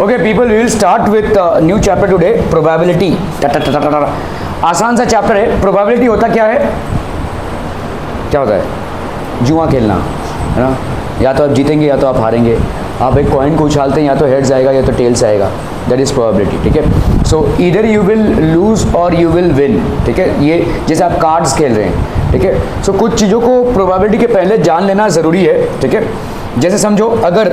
Okay people, we will start with new chapter today, probability. आसान सा chapter है। Probability होता क्या है? क्या होता है? जुआ खेलना, है ना? या तो आप जीतेंगे या तो आप हारेंगे। आप एक कॉइन को उछालते हैं, या तो हेड्स आएगा या तो टेल्स आएगा। दैट इज़ प्रोबेबिलिटी, ठीक है। So either you will lose और यू विल विन, ठीक है। ये जैसे आप कार्ड्स खेल रहे हैं, ठीक है। सो कुछ चीज़ों को प्रोबेबिलिटी के पहले जान लेना ज़रूरी है, ठीक है। जैसे समझो, अगर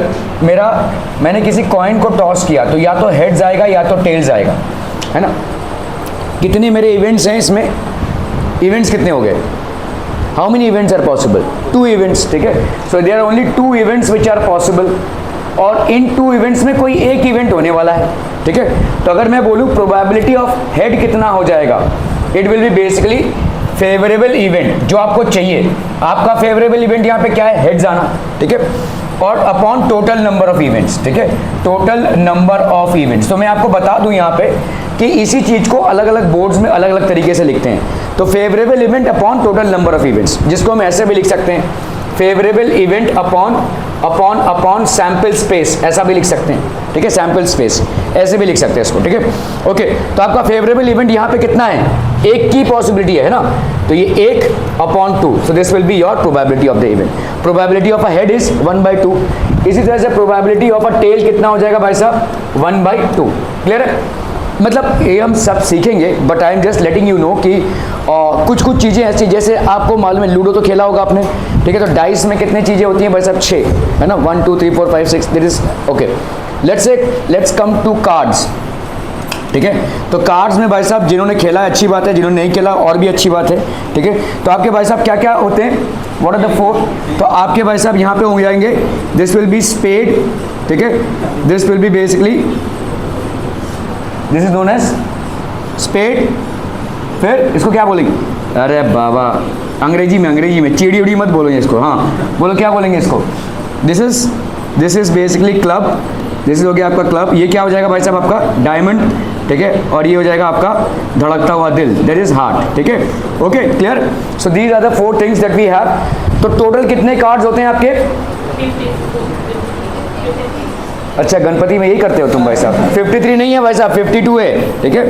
मैंने किसी कॉइन को टॉस किया तो या तो हेड्स आएगा या तो टेल्स आएगा, है ना। कितने मेरे इवेंट्स हैं इसमें? इवेंट्स कितने हो गए? How many events are possible? 2 events, ठीक है। So there are only 2 events which are possible, और इन 2 इवेंट्स में कोई एक इवेंट होने वाला है, ठीक है। तो अगर मैं बोलूँ प्रोबेबिलिटी ऑफ हेड कितना हो जाएगा, it will be basically favourable event जो आपको चाहिए। आपका फेवरेबल इवेंट यहाँ पे क्या है? हेड्स आना, ठीक है। और upon total number of events, ठीक है, टोटल नंबर ऑफ इवेंट्स। तो मैं आपको बता दूं यहाँ पे कि इसी चीज़ को अलग अलग बोर्ड्स में अलग अलग तरीके से लिखते हैं। तो favourable event upon total number of events, जिसको हम ऐसे भी लिख सकते हैं, favourable event upon sample space, ऐसा भी लिख सकते हैं, ठीक है। सैम्पल स्पेस ऐसे भी लिख सकते हैं इसको, ठीक है। ओके, तो आपका फेवरेबल इवेंट यहाँ पे कितना है? एक की पॉसिबिलिटी है ना, तो ये 1 upon 2। So this will be your probability of the event. Probability of a head is 1/2। इसी तरह से प्रोबेबिलिटी ऑफ अ टेल कितना हो जाएगा भाई साहब? 1/2। क्लियर है? मतलब ये हम सब सीखेंगे, but I am just letting you know कि कुछ चीज़ें ऐसी, जैसे आपको मालूम है लूडो तो खेला होगा आपने, ठीक है। तो डाइस में कितनी चीज़ें होती हैं भाई साहब? 6, है ना। 1 2 3 4 5 6, this is okay. Let's come to cards, ठीक है। तो कार्ड्स में भाई साहब जिन्होंने खेला है अच्छी बात है, जिन्होंने नहीं खेला और भी अच्छी बात है, ठीक है। तो आपके भाई साहब क्या क्या होते हैं? What are the 4? तो आपके भाई साहब यहाँ पे हो जाएंगे, दिस विल बी स्पेड, ठीक है। This will be basically, this is known as spade. फिर इसको क्या बोलेंगे? अरे बाबा, अंग्रेजी में चीड़ी उड़ी मत बोलो इसको। हाँ बोलो, क्या बोलेंगे इसको? This is basically club. This is हो गया आपका क्लब। ये क्या हो जाएगा भाई साहब? आपका डायमंड, ठीक है। और ये हो जाएगा आपका धड़कता हुआ दिल, दैट इज हार्ट, ठीक है। Okay, clear? So these are the 4 things that we have. तो टोटल कितने कार्ड्स होते हैं आपके? अच्छा, गणपति में यही करते हो तुम भाई साहब? 53 नहीं है भाई साहब, 52 है, ठीक है।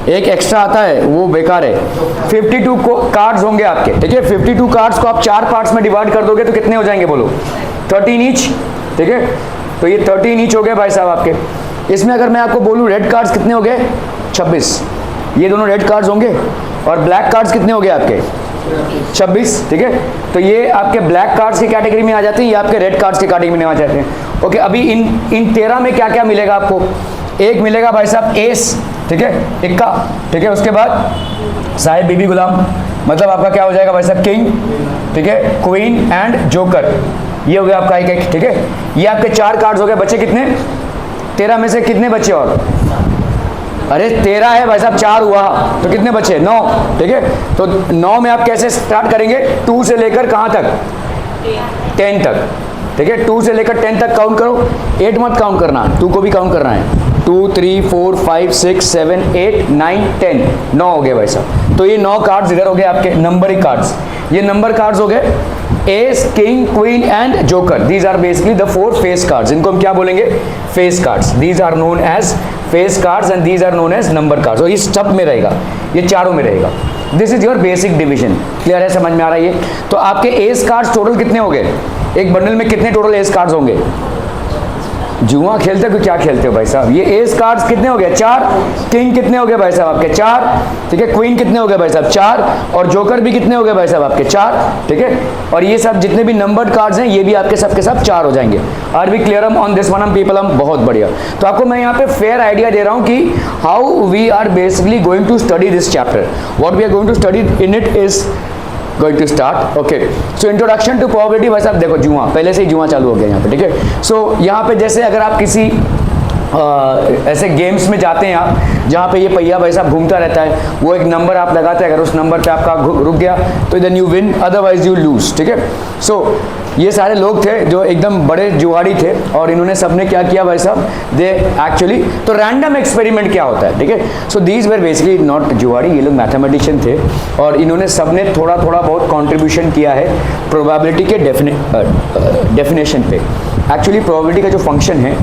एक एक्स्ट्रा आता है, वो बेकार है। 52 को कार्ड्स होंगे आपके, ठीक है। 52 कार्ड्स को आप 4 पार्ट्स में डिवाइड कर दोगे तो कितने हो जाएंगे बोलो? 13 ईच, ठीक है। तो ये 13 ईच हो गए भाई साहब आपके। इसमें अगर मैं आपको बोलूँ रेड कार्ड्स कितने हो गए? 26। ये दोनों रेड कार्ड्स होंगे। और ब्लैक कार्ड्स कितने हो गए आपके? 26, ठीक है। तो ये आपके ब्लैक कार्ड्स की कैटेगरी में आ जाते हैं, ये आपके रेड कार्ड्स की कैटेगरी में आ जाते हैं। ओके, अभी इन 13 में क्या क्या मिलेगा आपको? एक मिलेगा भाई साहब एस, ठीक है, इक्का, ठीक है। उसके बाद साहिब बीबी गुलाम, मतलब आपका क्या हो जाएगा भाई साहब? किंग, ठीक है, क्वीन एंड जोकर। ये हो गया आपका एक, ठीक है। ये आपके 4 कार्ड्स हो गए। बचे कितने? 13 में से कितने बचे? और अरे 13 है भाई साहब, 4 हुआ तो कितने बचे? 9, ठीक है। तो 9 में आप कैसे स्टार्ट करेंगे? 2 से लेकर कहाँ तक? 10 तक, ठीक है। 2 से लेकर 10 तक काउंट करो। 8 मत काउंट करना, 2 को भी काउंट करना है। 2 3 4 5 6 7 8 9 10, 9 हो गए भाई साहब। तो ये 9 कार्ड्स इधर हो गए आपके, नंबरिंग कार्ड्स। ये नंबर कार्ड्स हो गए, ace, king, queen and joker. These are basically the 4 face cards. इनको हम क्या बोलेंगे? Face cards. These are known as face cards and these are known as number cards. और ये सब में रहेगा, ये चारों में रहेगा। This is your basic division. Clear है? समझ में आ रहा है ये? तो आपके एस कार्ड्स टोटल कितने हो गए? एक बंडल में कितने टोटल एस कार्ड्स होंगे? जुआ खेलते हो कि क्या खेलते हो भाई साहब? ये एस कार्ड्स कितने हो गए? 4। किंग कितने हो गए भाई साहब आपके? 4, ठीक है। क्वीन कितने हो गए भाई साहब? 4। और जोकर भी कितने हो गए भाई साहब आपके? 4, ठीक है। और ये सब जितने भी नंबर्ड कार्ड्स हैं, ये भी आपके सब के सब 4 हो जाएंगे। Are we clear on this one people? बहुत बढ़िया। तो आपको मैं यहाँ पे फेयर आइडिया दे रहा हूँ कि how we are basically going to study this chapter. What we are going to study in it is going to start. Okay, so introduction to probability। भाई साहब देखो, जुआ पहले से ही जुआ चालू हो गया यहाँ पे, ठीक है। सो यहाँ पे जैसे अगर आप किसी ऐसे गेम्स में जाते हैं आप, जहाँ पे ये पहिया भाई साहब घूमता रहता है, वो एक नंबर आप लगाते हैं, अगर उस नंबर पे आपका रुक गया तो then you win, otherwise you lose, ठीक है। सो ये सारे लोग थे जो एकदम बड़े जुआड़ी थे, और इन्होंने सबने क्या किया भाई साहब? दे एक्चुअली, तो रैंडम एक्सपेरिमेंट क्या होता है, ठीक है। So these were basically not जुआड़ी, ये लोग मैथमेटिशियन थे, और इन्होंने सबने थोड़ा थोड़ा बहुत कॉन्ट्रीब्यूशन किया है प्रोबेबिलिटी के डेफिनेशन पे। एक्चुअली प्रोबेबिलिटी का जो फंक्शन है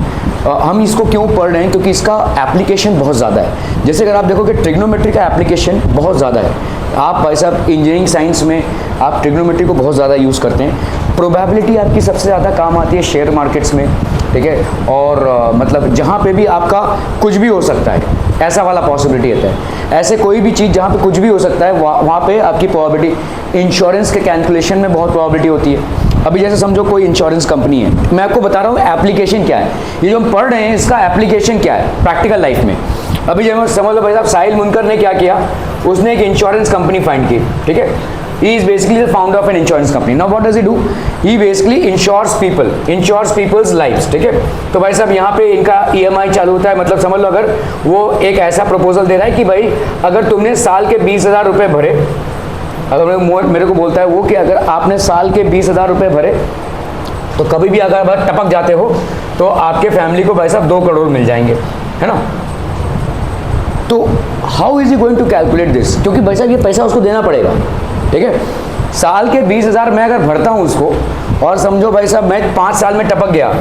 हम इसको क्यों पढ़ रहे हैं, क्योंकि इसका एप्लीकेशन बहुत ज़्यादा है। जैसे अगर आप देखोगे ट्रिग्नोमेट्री का एप्लीकेशन बहुत ज़्यादा है। आप भाई साहब इंजीनियरिंग साइंस में आप ट्रिग्नोमेट्री को बहुत ज़्यादा यूज़ करते हैं। प्रोबेबिलिटी आपकी सबसे ज़्यादा काम आती है शेयर मार्केट्स में, ठीक है, और मतलब जहाँ पे भी आपका कुछ भी हो सकता है, ऐसा वाला पॉसिबिलिटी होता है। ऐसे कोई भी चीज़ जहाँ पे कुछ भी हो सकता है वहाँ पे आपकी प्रोबेबिलिटी, इंश्योरेंस के कैलकुलेशन में बहुत प्रोबेबिलिटी होती है। अभी जैसे समझो कोई इंश्योरेंस कंपनी है, मैं आपको बता रहा हूँ एप्लीकेशन क्या है, ये जो हम पढ़ रहे हैं इसका एप्लीकेशन क्या है प्रैक्टिकल लाइफ में। अभी जब समझ लो भाई साहब साहिल मुनकर ने क्या किया, उसने एक इंश्योरेंस कंपनी फाइंड की, ठीक है। He is basically the founder of an insurance company. Now what does he do? He basically insures people's lives, ठीक है। तो भाई साहब यहाँ पे इनका EMI चालू होता है, मतलब समझ लो अगर वो एक ऐसा प्रपोजल दे रहा है कि भाई अगर तुमने साल के 20,000 रुपये भरे, अगर मेरे को बोलता है वो कि अगर आपने साल के 20,000 रुपये भरे तो कभी भी अगर टपक जाते हो तो आपके फैमिली को भाई साहब 2 करोड़ मिल जाएंगे, है ना। तो how is he going to calculate this, क्योंकि भाई साहब ये पैसा उसको देना पड़ेगा, ठीक है। साल के 20,000 मैं अगर भरता हूँ उसको, और समझो भाई साहब मैं 5 साल में टपक गया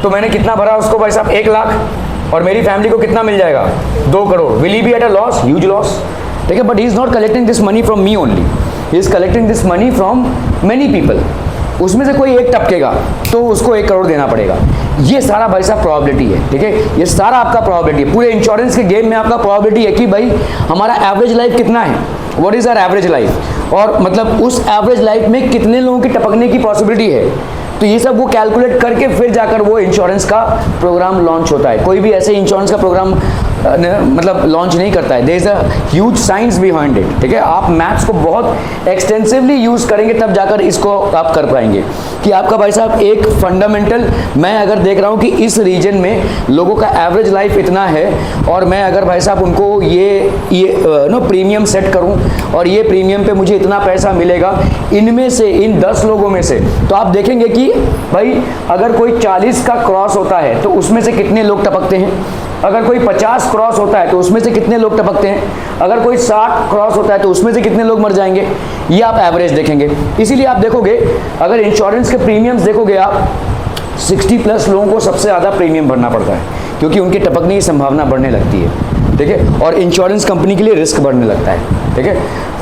तो मैंने कितना भरा उसको भाई साहब 1 लाख, और मेरी फैमिली को कितना मिल जाएगा 2 crore. Will he be at a loss? Huge loss, ठीक है। But he is not collecting this money from me only, he is collecting this money from many people. उसमें से कोई एक टपकेगा तो उसको 1 करोड़ देना पड़ेगा। ये सारा भाई साहब प्रोबेबिलिटी है, ठीक है। ये सारा आपका प्रोबेबिलिटी है। पूरे इंश्योरेंस के गेम में आपका प्रोबेबिलिटी है कि भाई हमारा एवरेज लाइफ कितना है, what is our average life, और मतलब उस एवरेज लाइफ में कितने लोगों की टपकने की पॉसिबिलिटी है। तो ये सब वो कैलकुलेट करके फिर जाकर वो इंश्योरेंस का प्रोग्राम लॉन्च होता है। कोई भी ऐसे इंश्योरेंस का प्रोग्राम मतलब लॉन्च नहीं करता है। There is a huge science behind it, ठीक है। आप मैथ्स को बहुत एक्सटेंसिवली यूज करेंगे तब जाकर इसको आप कर पाएंगे कि आपका भाई साहब एक फंडामेंटल, मैं अगर देख रहा हूँ कि इस रीजन में लोगों का एवरेज लाइफ इतना है, और मैं अगर भाई साहब उनको ये प्रीमियम सेट करूँ और ये प्रीमियम पे मुझे इतना पैसा मिलेगा, इनमें से इन 10 लोगों में से, तो आप देखेंगे कि भाई अगर कोई 40 का क्रॉस होता है तो उसमें से कितने लोग टपकते हैं, अगर कोई 50 क्रॉस होता है तो उसमें से कितने लोग टपकते हैं, अगर कोई 60 क्रॉस होता है तो उसमें से कितने लोग मर जाएंगे। ये आप एवरेज देखेंगे। इसीलिए आप देखोगे अगर इंश्योरेंस के प्रीमियम्स देखोगे आप, 60+ लोगों को सबसे ज़्यादा प्रीमियम भरना पड़ता है, क्योंकि उनकी टपकने की संभावना बढ़ने लगती है, ठीक है। और इंश्योरेंस कंपनी के लिए रिस्क बढ़ने लगता है, ठीक है।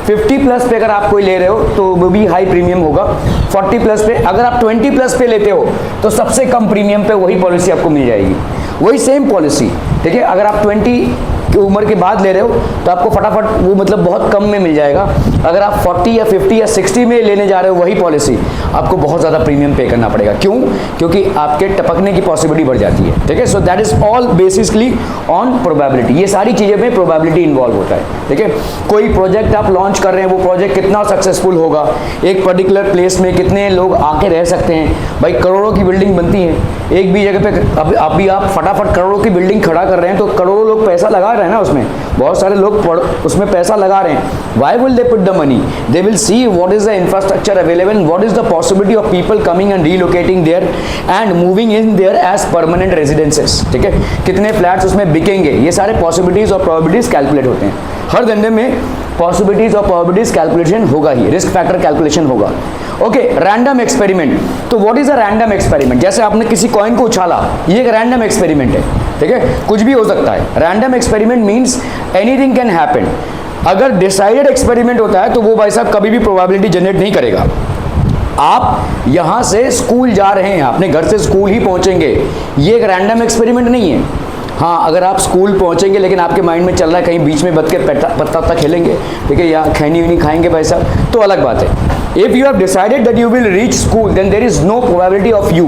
50+ पे अगर आप कोई ले रहे हो तो वो भी हाई प्रीमियम होगा। 40+ पे, अगर आप 20+ पे लेते हो तो सबसे कम प्रीमियम पे वही पॉलिसी आपको मिल जाएगी, वही सेम पॉलिसी, ठीक है। अगर आप 20 की उम्र के बाद ले रहे हो तो आपको फटाफट वो मतलब बहुत कम में मिल जाएगा। अगर आप 40 या 50 या 60 में लेने जा रहे हो वही पॉलिसी, आपको बहुत ज़्यादा प्रीमियम पे करना पड़ेगा। क्यों? क्योंकि आपके टपकने की पॉसिबिलिटी बढ़ जाती है, ठीक है। So that is all basically on probability. ये सारी चीज़ें में प्रोबेबिलिटी इन्वॉल्व होता है, ठीक है। कोई प्रोजेक्ट आप लॉन्च कर रहे हैं, वो प्रोजेक्ट कितना सक्सेसफुल होगा, एक पर्टिकुलर प्लेस में कितने लोग आके रह सकते हैं। भाई करोड़ों की बिल्डिंग बनती है एक भी जगह पे, अभी आप फटाफट करोड़ों की बिल्डिंग खड़ा कर रहे हैं तो करोड़ों लोग पैसा लगा रहे हैं ना, उसमें बहुत सारे लोग उसमें पैसा लगा रहे हैं। Why will they put the money? They will see what is the infrastructure available, what is the possibility of people coming and relocating there and moving in there as permanent residences, ठीक है। कितने flats उसमें बिकेंगे, ये सारे possibilities और probabilities calculate होते हैं। हर धंधे में पॉसिबिलिटीज और प्रोबेबिलिटीज कैलकुलेशन होगा ही, रिस्क फैक्टर कैलकुलेशन होगा। Okay, random experiment. तो what is a random experiment? जैसे आपने किसी कॉइन को उछाला, ये एक रैंडम एक्सपेरिमेंट है, ठीक है। कुछ भी हो सकता है। Random experiment means anything can happen. अगर डिसाइडेड एक्सपेरिमेंट होता है तो वो भाई साहब कभी भी प्रोबेबिलिटी जनरेट नहीं करेगा। आप यहां से स्कूल जा रहे हैं, अपने घर से स्कूल ही पहुंचेंगे, ये एक रैंडम एक्सपेरिमेंट नहीं है। हाँ, अगर आप स्कूल पहुंचेंगे लेकिन आपके माइंड में चल रहा है कहीं बीच में बच के पत्ता खेलेंगे, ठीक है, या खैनी वैनी खाएंगे भाई साहब, तो अलग बात है। If you have decided that you will reach school then there is no probability of you,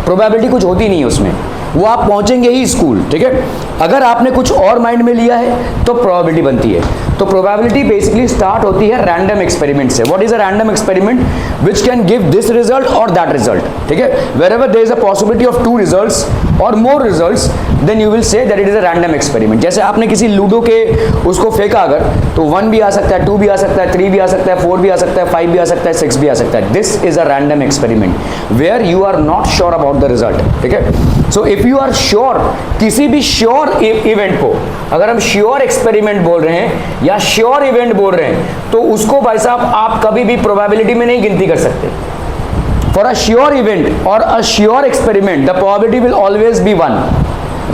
probability कुछ होती नहीं है उसमें, वो आप पहुंचेंगे ही स्कूल, ठीक है। अगर आपने कुछ और माइंड में लिया है तो प्रोबेबिलिटी बनती है। तो प्रोबेबिलिटी बेसिकली स्टार्ट होती है रैंडम एक्सपेरिमेंट से। What is a random experiment? Which can give this result और दैट रिजल्ट, ठीक है। Wherever there is a possibility of 2 results और more results, then you will say that it is a random experiment. जैसे आपने किसी ludo के उसको फेंका अगर, तो 1 भी आ सकता है, 2 भी आ सकता है, 3 भी आ सकता है, 4 भी आ सकता है, 5 भी आ सकता है, 6 भी आ सकता है। This is a random experiment where you are not sure about the result, ठीक है। So if you are sure, किसी भी श्योर इवेंट को अगर हम श्योर एक्सपेरिमेंट बोल रहे हैं या श्योर इवेंट बोल रहे हैं तो उसको भाई साहब आप कभी भी प्रोबेबिलिटी में नहीं गिनती कर सकते। फॉर अ श्योर इवेंट और a sure experiment the probability will always be 1,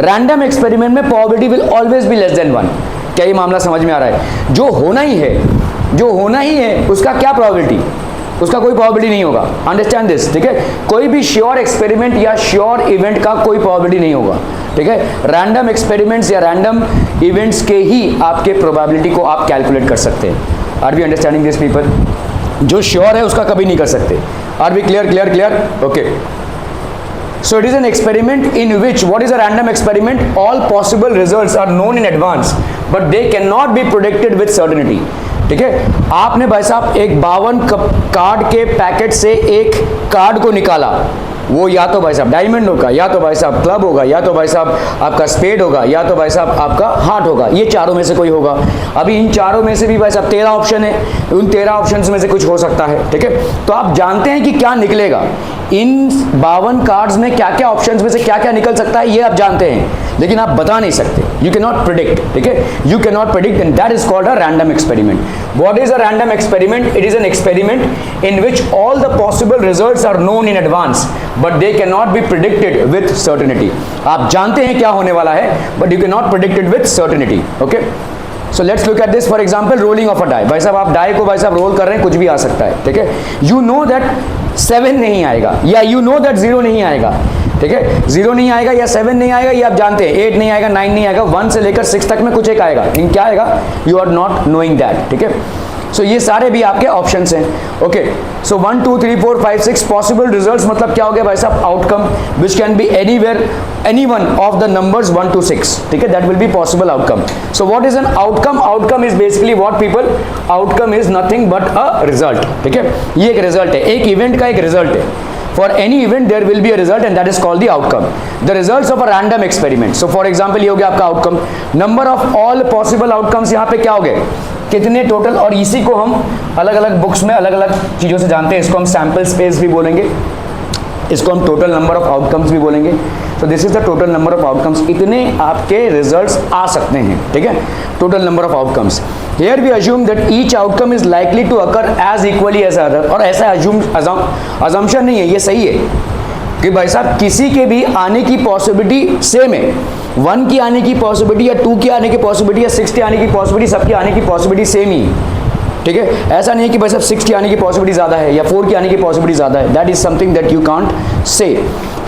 random experiment में probability will always be less than 1। क्या ये मामला समझ में आ रहा है? जो होना ही है उसका क्या प्रोबेबिलिटी, उसका कोई प्रोबेबिलिटी नहीं होगा। अंडरस्टैंड दिस, ठीक है? कोई भी श्योर एक्सपेरिमेंट या श्योर इवेंट का कोई प्रोबेबिलिटी नहीं होगा, ठीक है? रैंडम एक्सपेरिमेंट्स या रैंडम इवेंट्स के ही आपके प्रोबेबिलिटी को आप कैलकुलेट कर सकते हैं। Are we understanding this people? जो श्योर है उसका कभी नहीं कर सकते। Are we clear? Okay. So it is an experiment in which, what is a random experiment? All possible results are known in advance, but they cannot be predicted with certainty. ठीक है? आपने भाई साहब एक 52 कार्ड के packet से एक card को निकाला, वो या तो भाई साहब डायमंड होगा, या तो भाई साहब क्लब होगा, या तो भाई साहब आपका स्पेड होगा, या तो भाई साहब आपका हार्ट होगा। ये चारों में से कोई होगा। अभी इन चारों में से भी भाई साहब 13 ऑप्शन है, उन 13 ऑप्शंस में से कुछ हो सकता है, ठीक है? तो आप जानते हैं कि क्या निकलेगा, इन 52 कार्ड्स में क्या क्या ऑप्शंस में से क्या क्या निकल सकता है, ये आप जानते हैं, लेकिन आप बता नहीं सकते। यू कैन नॉट प्रिडिक्ट, ठीक है? You can not predict, and that is called a random experiment. What is a random experiment? It is an experiment in which all the possible results are known in advance, but they can not be predicted with certainty. आप जानते हैं क्या होने वाला है, but you can not predict it with certainty. Okay, so let's look at this. For example, rolling of a die. भाई साहब आप डाई को भाई साहब रोल कर रहे हैं, कुछ भी आ सकता है, ठीक है? यू नो दैट 7 नहीं आएगा, या यू नो दैट 0 नहीं आएगा, ठीक है? 0 नहीं आएगा या 7 नहीं आएगा, ये आप जानते हैं। 8 नहीं आएगा, 9 नहीं आएगा, 1 से लेकर 6 तक में कुछ एक आएगा, लेकिन क्या आएगा, you are not knowing that, ठीक है? सो ये सारे भी आपके ऑप्शंस हैं। ओके, सो 1 2 3 4 5 6 पॉसिबल रिजल्ट्स, मतलब क्या हो गया भाई साहब, outcome which can be anywhere, any one of the numbers 1 to 6, ठीक है? That will be possible outcome. So what is an outcome? Outcome is basically what people, outcome is nothing but a result, ठीक है? ये एक result है, एक event का एक रिजल्ट है। For any event there will be a result and that is called the outcome. The results of a random experiment. So for example ये हो गया आपका outcome. Number of all possible outcomes यहाँ पे क्या हो गए, कितने टोटल, और इसी को हम अलग अलग बुक्स में अलग अलग चीज़ों से जानते हैं। इसको हम सैम्पल स्पेस भी बोलेंगे, इसको हम टोटल नंबर ऑफ आउटकम्स भी बोलेंगे। तो this is the total number of outcomes. इतने आपके रिजल्ट्स आ सकते हैं, ठीक है? Total number of outcomes. Here we assume that each outcome is likely to occur as equally as other. और ऐसा अजम्पशन नहीं है, ये सही है कि भाई साहब किसी के भी आने की पॉसिबिलिटी सेम है। 1 की आने की पॉसिबिलिटी या 2 की आने की पॉसिबिलिटी या 6 की आने की पॉसिबिलिटी, सबकी आने की पॉसिबिलिटी सेम ही, ठीक है? ऐसा नहीं है कि भाई साहब 6 की आने की पॉसिबिलिटी ज़्यादा है या 4 की आने की पॉसिबिलिटी ज़्यादा है। That is something that you can't say.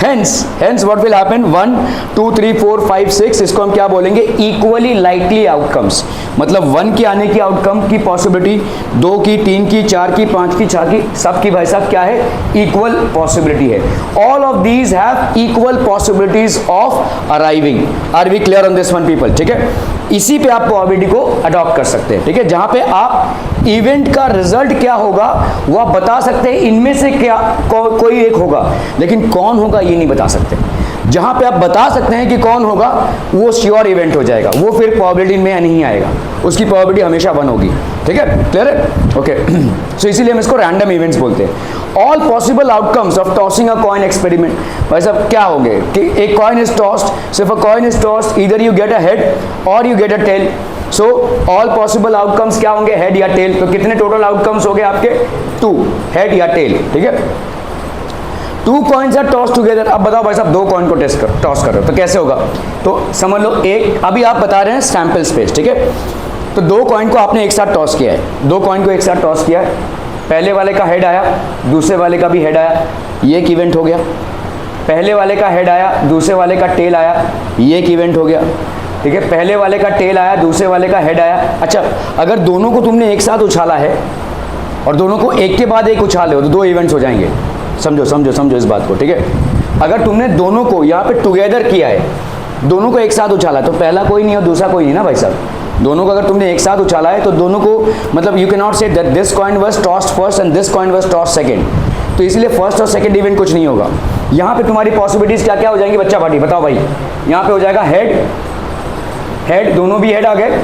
Hence what will happen, 1 2 3 4 5 6, इसको हम क्या बोलेंगे, इक्वली लाइकली आउटकम्स। मतलब 1 की आने की आउटकम की पॉसिबिलिटी, 2 की, 3 की, 4 की, 5 की, 6 की, सबकी भाई साहब क्या है, इक्वल पॉसिबिलिटी है। All of these have equal possibilities of arriving. Are we clear on this one people? ठीक है, इसी पे आप प्रोबेबिलिटी को अडॉप्ट कर सकते हैं, ठीक है? जहां पे आप इवेंट का रिजल्ट क्या होगा वो आप बता सकते हैं, इनमें से क्या कोई एक होगा, लेकिन कौन होगा ये नहीं बता सकते। जहां पे आप बता सकते हैं कि कौन होगा, वो श्योर इवेंट हो जाएगा, वो फिर प्रोबेबिलिटी में नहीं आएगा, उसकी प्रोबेबिलिटी हमेशा 1 होगी, ठीक है? क्लियर है? ओके, सो इसीलिए हम इसको रैंडम इवेंट्स बोलते हैं। All possible outcomes of tossing a coin experiment. भाई साहब क्या हो गए कि एक कॉइन इज टॉस्ड, सिर्फ a coin is tossed, either you get a head और you get a tail. So all possible outcomes क्या होंगे, हेड या टेल। तो कितने टोटल आउटकम्स हो गए आपके, 2, हेड या टेल, ठीक है? 2 कॉइन्स आर टॉस टुगेदर। अब बताओ भाई साहब 2 कॉइन को टॉस कर रहे हो तो कैसे होगा? तो समझ लो, एक अभी आप बता रहे हैं सैंपल स्पेस, ठीक है? तो 2 कॉइन को आपने एक साथ टॉस किया है, 2 कॉइन को एक साथ टॉस किया है, पहले वाले का हेड आया, दूसरे वाले का भी हेड आया, ये एक इवेंट हो गया। पहले वाले का हेड आया, दूसरे वाले का टेल आया, ये एक इवेंट हो गया, ठीक है? पहले वाले का टेल आया, दूसरे वाले का हेड आया। अच्छा, अगर दोनों को तुमने एक साथ उछाला है और दोनों को एक के बाद एक उछाले हो तो 2 इवेंट्स हो जाएंगे। समझो समझो समझो इस बात को, ठीक है? अगर तुमने दोनों को यहाँ पे टुगेदर किया है, दोनों को एक साथ उछाला, तो पहला कोई नहीं और दूसरा कोई नहीं ना भाई साहब। दोनों को अगर तुमने एक साथ उछाला है तो दोनों को, मतलब you can not say that this coin was tossed first and this coin was tossed second. तो इसलिए फर्स्ट और सेकंड इवेंट कुछ नहीं होगा। यहाँ पे तुम्हारी पॉसिबिलिटीज क्या क्या हो जाएंगी बच्चा पार्टी, बताओ भाई? यहाँ पे हो जाएगा हेड, हेड, दोनों भी हेड आ गए,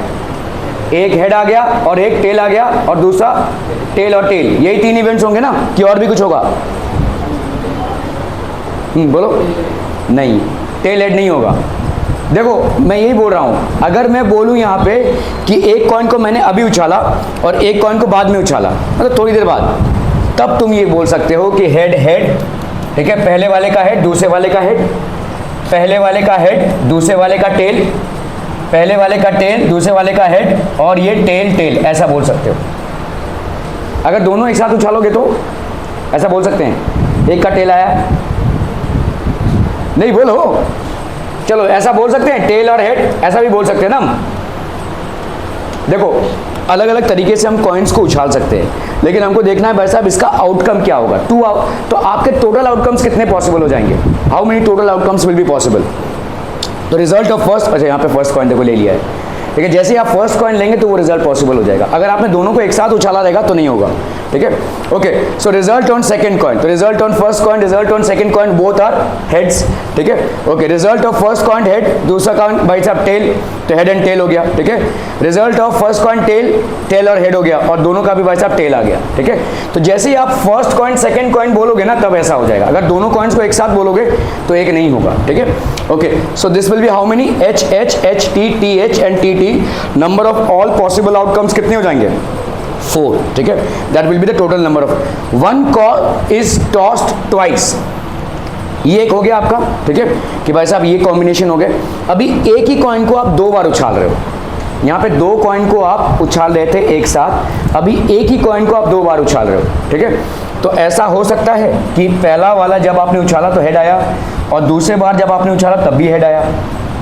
एक हेड आ गया और एक टेल आ गया, और दूसरा टेल और टेल, यही 3 इवेंट्स होंगे ना, कि और भी कुछ होगा? बोलो। नहीं, टेल हेड नहीं होगा। देखो मैं यही बोल रहा हूं, अगर मैं बोलूं यहाँ पे कि एक कॉइन को मैंने अभी उछाला और एक कॉइन को बाद में उछाला, मतलब थोड़ी देर बाद, तब तुम ये बोल सकते हो कि हेड हेड, ठीक है? पहले वाले का हेड, दूसरे वाले का हेड, पहले वाले का हेड, दूसरे वाले का टेल, पहले वाले का टेल, दूसरे वाले का हेड, और ये टेल टेल, ऐसा बोल सकते हो। अगर दोनों एक साथ उछालोगे तो ऐसा बोल सकते हैं, एक का टेल आया, नहीं बोलो, चलो ऐसा बोल सकते हैं, टेल और हेड, ऐसा भी बोल सकते हैं ना हम। देखो अलग अलग तरीके से हम कॉइन्स को उछाल सकते हैं, लेकिन हमको देखना है भाई साहब इसका आउटकम क्या होगा। तो आपके टोटल आउटकम्स कितने पॉसिबल हो जाएंगे, how many total outcomes will be possible. तो रिजल्ट ऑफ फर्स्ट, अच्छा यहाँ पे फर्स्ट कॉइन देखो ले लिया है, ठीक है। जैसे आप फर्स्ट कॉइन लेंगे तो वो रिजल्ट पॉसिबल हो जाएगा। अगर आपने दोनों को एक साथ उछाला रहेगा तो नहीं होगा, ठीक है। Okay, so result on second coin, तो result on first coin, result on second coin, both are heads, ठीक है। Okay, result of first coin head, दूसरा कॉइन भाई साहब टेल, तो हेड एंड टेल हो गया, ठीक है। Result of first coin tail, tail और हेड हो गया, और दोनों का भी भाई साहब टेल आ गया, ठीक है। तो जैसे ही आप फर्स्ट कॉइन सेकंड कॉइन बोलोगे ना तब ऐसा हो जाएगा। अगर दोनों कॉइन्स को एक साथ बोलोगे तो एक नहीं होगा, ठीक है। Okay, so this will B how many, H H H T T H and T T, number of all possible outcomes कितने हो जाएंगे, 4, ठीक है। That will be the total number of. One coin is tossed twice, ये एक हो गया आपका, ठीक है, कि भाई साहब ये कॉम्बिनेशन हो गए। अभी एक ही कॉइन को आप 2 बार उछाल रहे हो, यहाँ पे 2 कॉइन को आप उछाल रहे थे एक साथ, अभी एक ही कॉइन को आप 2 बार उछाल रहे हो, ठीक है। तो ऐसा हो सकता है कि पहला वाला जब आपने उछाला तो हेड आया, और दूसरे बार जब आपने उछाला तब भी हेड आया,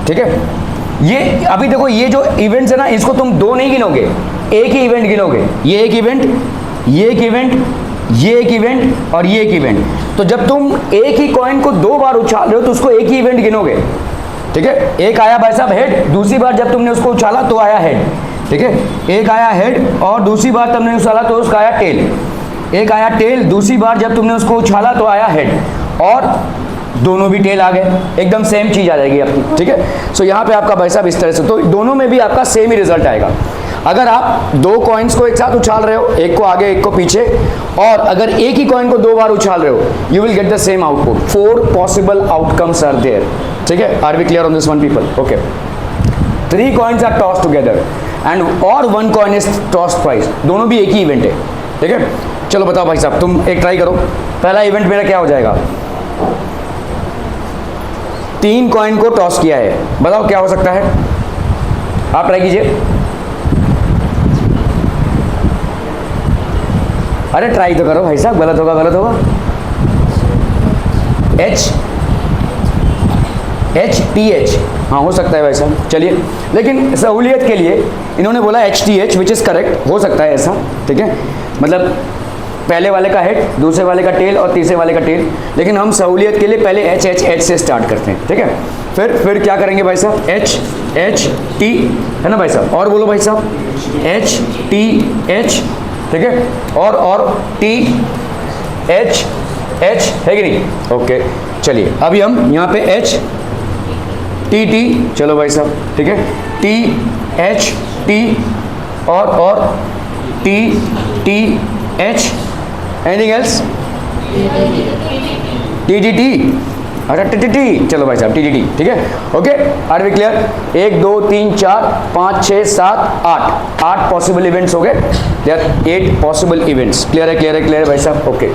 ठीक है। ये अभी देखो ये जो इवेंट्स है ना, इसको तुम 2 नहीं गिनोगे, एक ही इवेंट गिनोगे। ये एक इवेंट, ये एक इवेंट, ये एक इवेंट और ये एक इवेंट। तो जब तुम एक ही कॉइन को 2 बार उछाल रहे हो तो उसको एक ही इवेंट गिनोगे, ठीक है। एक आया भाई साहब हेड, दूसरी बार जब तुमने उसको उछाला तो आया हेड, ठीक है। एक आया हेड और दूसरी बार तुमने उछाला तो उसका आया टेल, एक आया टेल, दूसरी बार जब तुमने उसको उछाला तो आया हेड, और दोनों भी टेल आ गए, एकदम सेम चीज आ जाएगी अपनी, ठीक है। सो यहाँ पे आपका भाई साहब इस तरह से, तो दोनों में भी आपका सेम ही रिजल्ट आएगा। अगर आप 2 कॉइन्स को एक साथ उछाल रहे हो, एक को आगे एक को पीछे, और अगर एक ही कॉइन को 2 बार उछाल रहे हो, you will get the same output. 4 possible outcomes are there, ठीक है। Are we clear on this one people? Okay, 3 coins are tossed together and और 1 कॉइन इज टॉस्ड ट्वाइस, दोनों भी एक ही इवेंट है, ठीक है। चलो बताओ भाई साहब, तुम एक ट्राई करो। पहला इवेंट मेरा क्या हो जाएगा, 3 कॉइन को टॉस किया है, बताओ क्या हो सकता है, आप ट्राई कीजिए। अरे ट्राई तो करो भाई साहब, गलत होगा, गलत होगा। एच टी एच, हाँ हो सकता है भाई साहब, चलिए। लेकिन सहूलियत के लिए इन्होंने बोला H T H, which is correct, हो सकता है ऐसा, ठीक है। मतलब पहले वाले का हेड, दूसरे वाले का टेल और तीसरे वाले का टेल, लेकिन हम सहूलियत के लिए पहले एच एच एच से स्टार्ट करते हैं, ठीक है। फिर क्या करेंगे भाई साहब, एच एच टी, है ना भाई साहब, और बोलो भाई साहब, एच टी एच, ठीक है, और टी एच एच, है कि नहीं? ओके, चलिए अभी हम यहाँ पे एच टी टी, चलो भाई साहब, ठीक है, टी एच टी और T T H, anything else, T T T, अच्छा टी टी टी, चलो भाई साहब टी टी टी, ठीक है। Okay, are we clear? 1 2 3 4 5 6 7 8 possible events हो गए, देयर 8 पॉसिबल इवेंट्स। क्लियर है, क्लियर है, क्लियर है भाई साहब? ओके,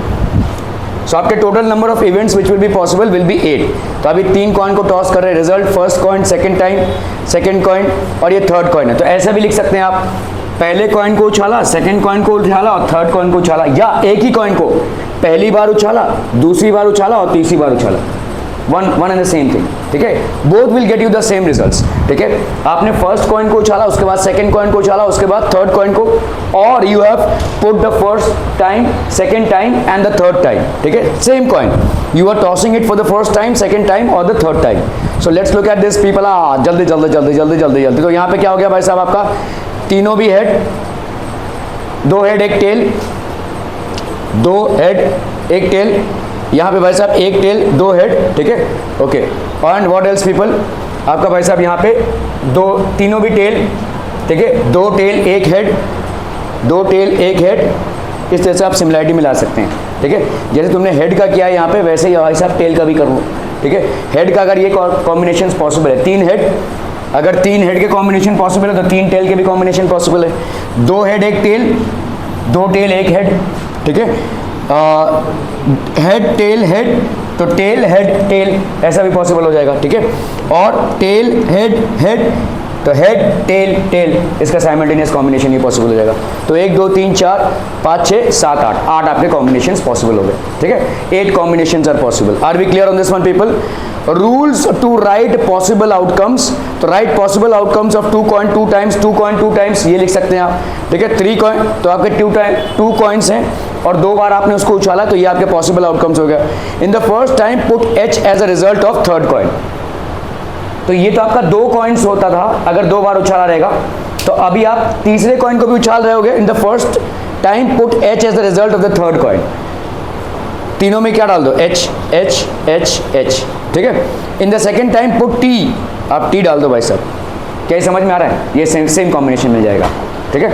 सो आपके total number of events which will be possible will be 8। तो अभी 3 कॉइन को टॉस कर रहे हैं, result first coin, second time second coin, और ये थर्ड कॉइन है। तो ऐसा भी लिख सकते हैं आप, पहले कॉइन को उछाला, सेकंड कॉइन को उछाला और थर्ड कॉइन को उछाला, या एक ही कॉइन को पहली बार उछाला, दूसरी बार उछाला और तीसरी बार उछाला, one and the same thing, ठीक है। Both will get you the same results, ठीक है। आपने फर्स्ट कॉइन को उछाला, उसके बाद सेकंड कॉइन को उछाला, उसके बाद थर्ड कॉइन को, और you have put the first time, second time and the third time, ठीक है। Same coin, you are tossing it for the first time, second time और the third time. So let's look at this people, जल्दी जल्दी जल्दी जल्दी जल्दी जल्दी। तो यहाँ पे क्या हो गया भाई साहब, आपका तीनों भी head, 2 head 1 tail, 2 head 1 tail, यहाँ पे भाई साहब 1 टेल 2 हेड, ठीक है। Okay, and what else people, आपका भाई साहब यहाँ पे तीनों भी टेल, ठीक है, 2 टेल 1 हेड, 2 टेल 1 हेड, इस तरह से आप सिमिलरिटी मिला सकते हैं, ठीक है। जैसे तुमने हेड का किया है यहाँ पे, वैसे ही भाई साहब टेल का भी कर लो, ठीक है। हेड का अगर ये कॉम्बिनेशन पॉसिबल है, 3 हेड, अगर 3 हेड के कॉम्बिनेशन पॉसिबल है तो 3 टेल के भी कॉम्बिनेशन पॉसिबल है। 2 हेड 1 टेल, 2 टेल 1 हेड, ठीक है। हेड टेल हेड, तो टेल हेड टेल ऐसा भी पॉसिबल हो जाएगा, ठीक है। और टेल हेड हेड, तो हेड टेल टेल, इसका साइमल्टेनियस कॉम्बिनेशन ये पॉसिबल हो जाएगा। तो 1 2 3 4 5 6 7 8 आपके कॉम्बिनेशंस पॉसिबल हो गए, ठीक है। 8 combinations are possible. Are we clear on this one people? Rules to write possible outcomes, तो write possible outcomes of 2 coin 2 times 2 coin 2 times, ये लिख सकते हैं आप, ठीक है। 3 कॉइन तो आपके 2 कॉइन्स हैं और 2 बार आपने उसको उछाला, तो ये आपके पॉसिबल आउटकम्स हो गया। In the first time put H as a result of third coin, तो ये तो आपका 2 कॉइन्स होता था अगर 2 बार उछाला रहेगा, तो अभी आप तीसरे कॉइन को भी उछाल रहे होगे। In the first time put H as the result of the third coin, तीनों में क्या डाल दो, एच एच एच एच, ठीक है। In the second time put T, आप टी डाल दो भाई साहब, क्या ये समझ में आ रहा है? ये सेम कॉम्बिनेशन मिल जाएगा, ठीक है।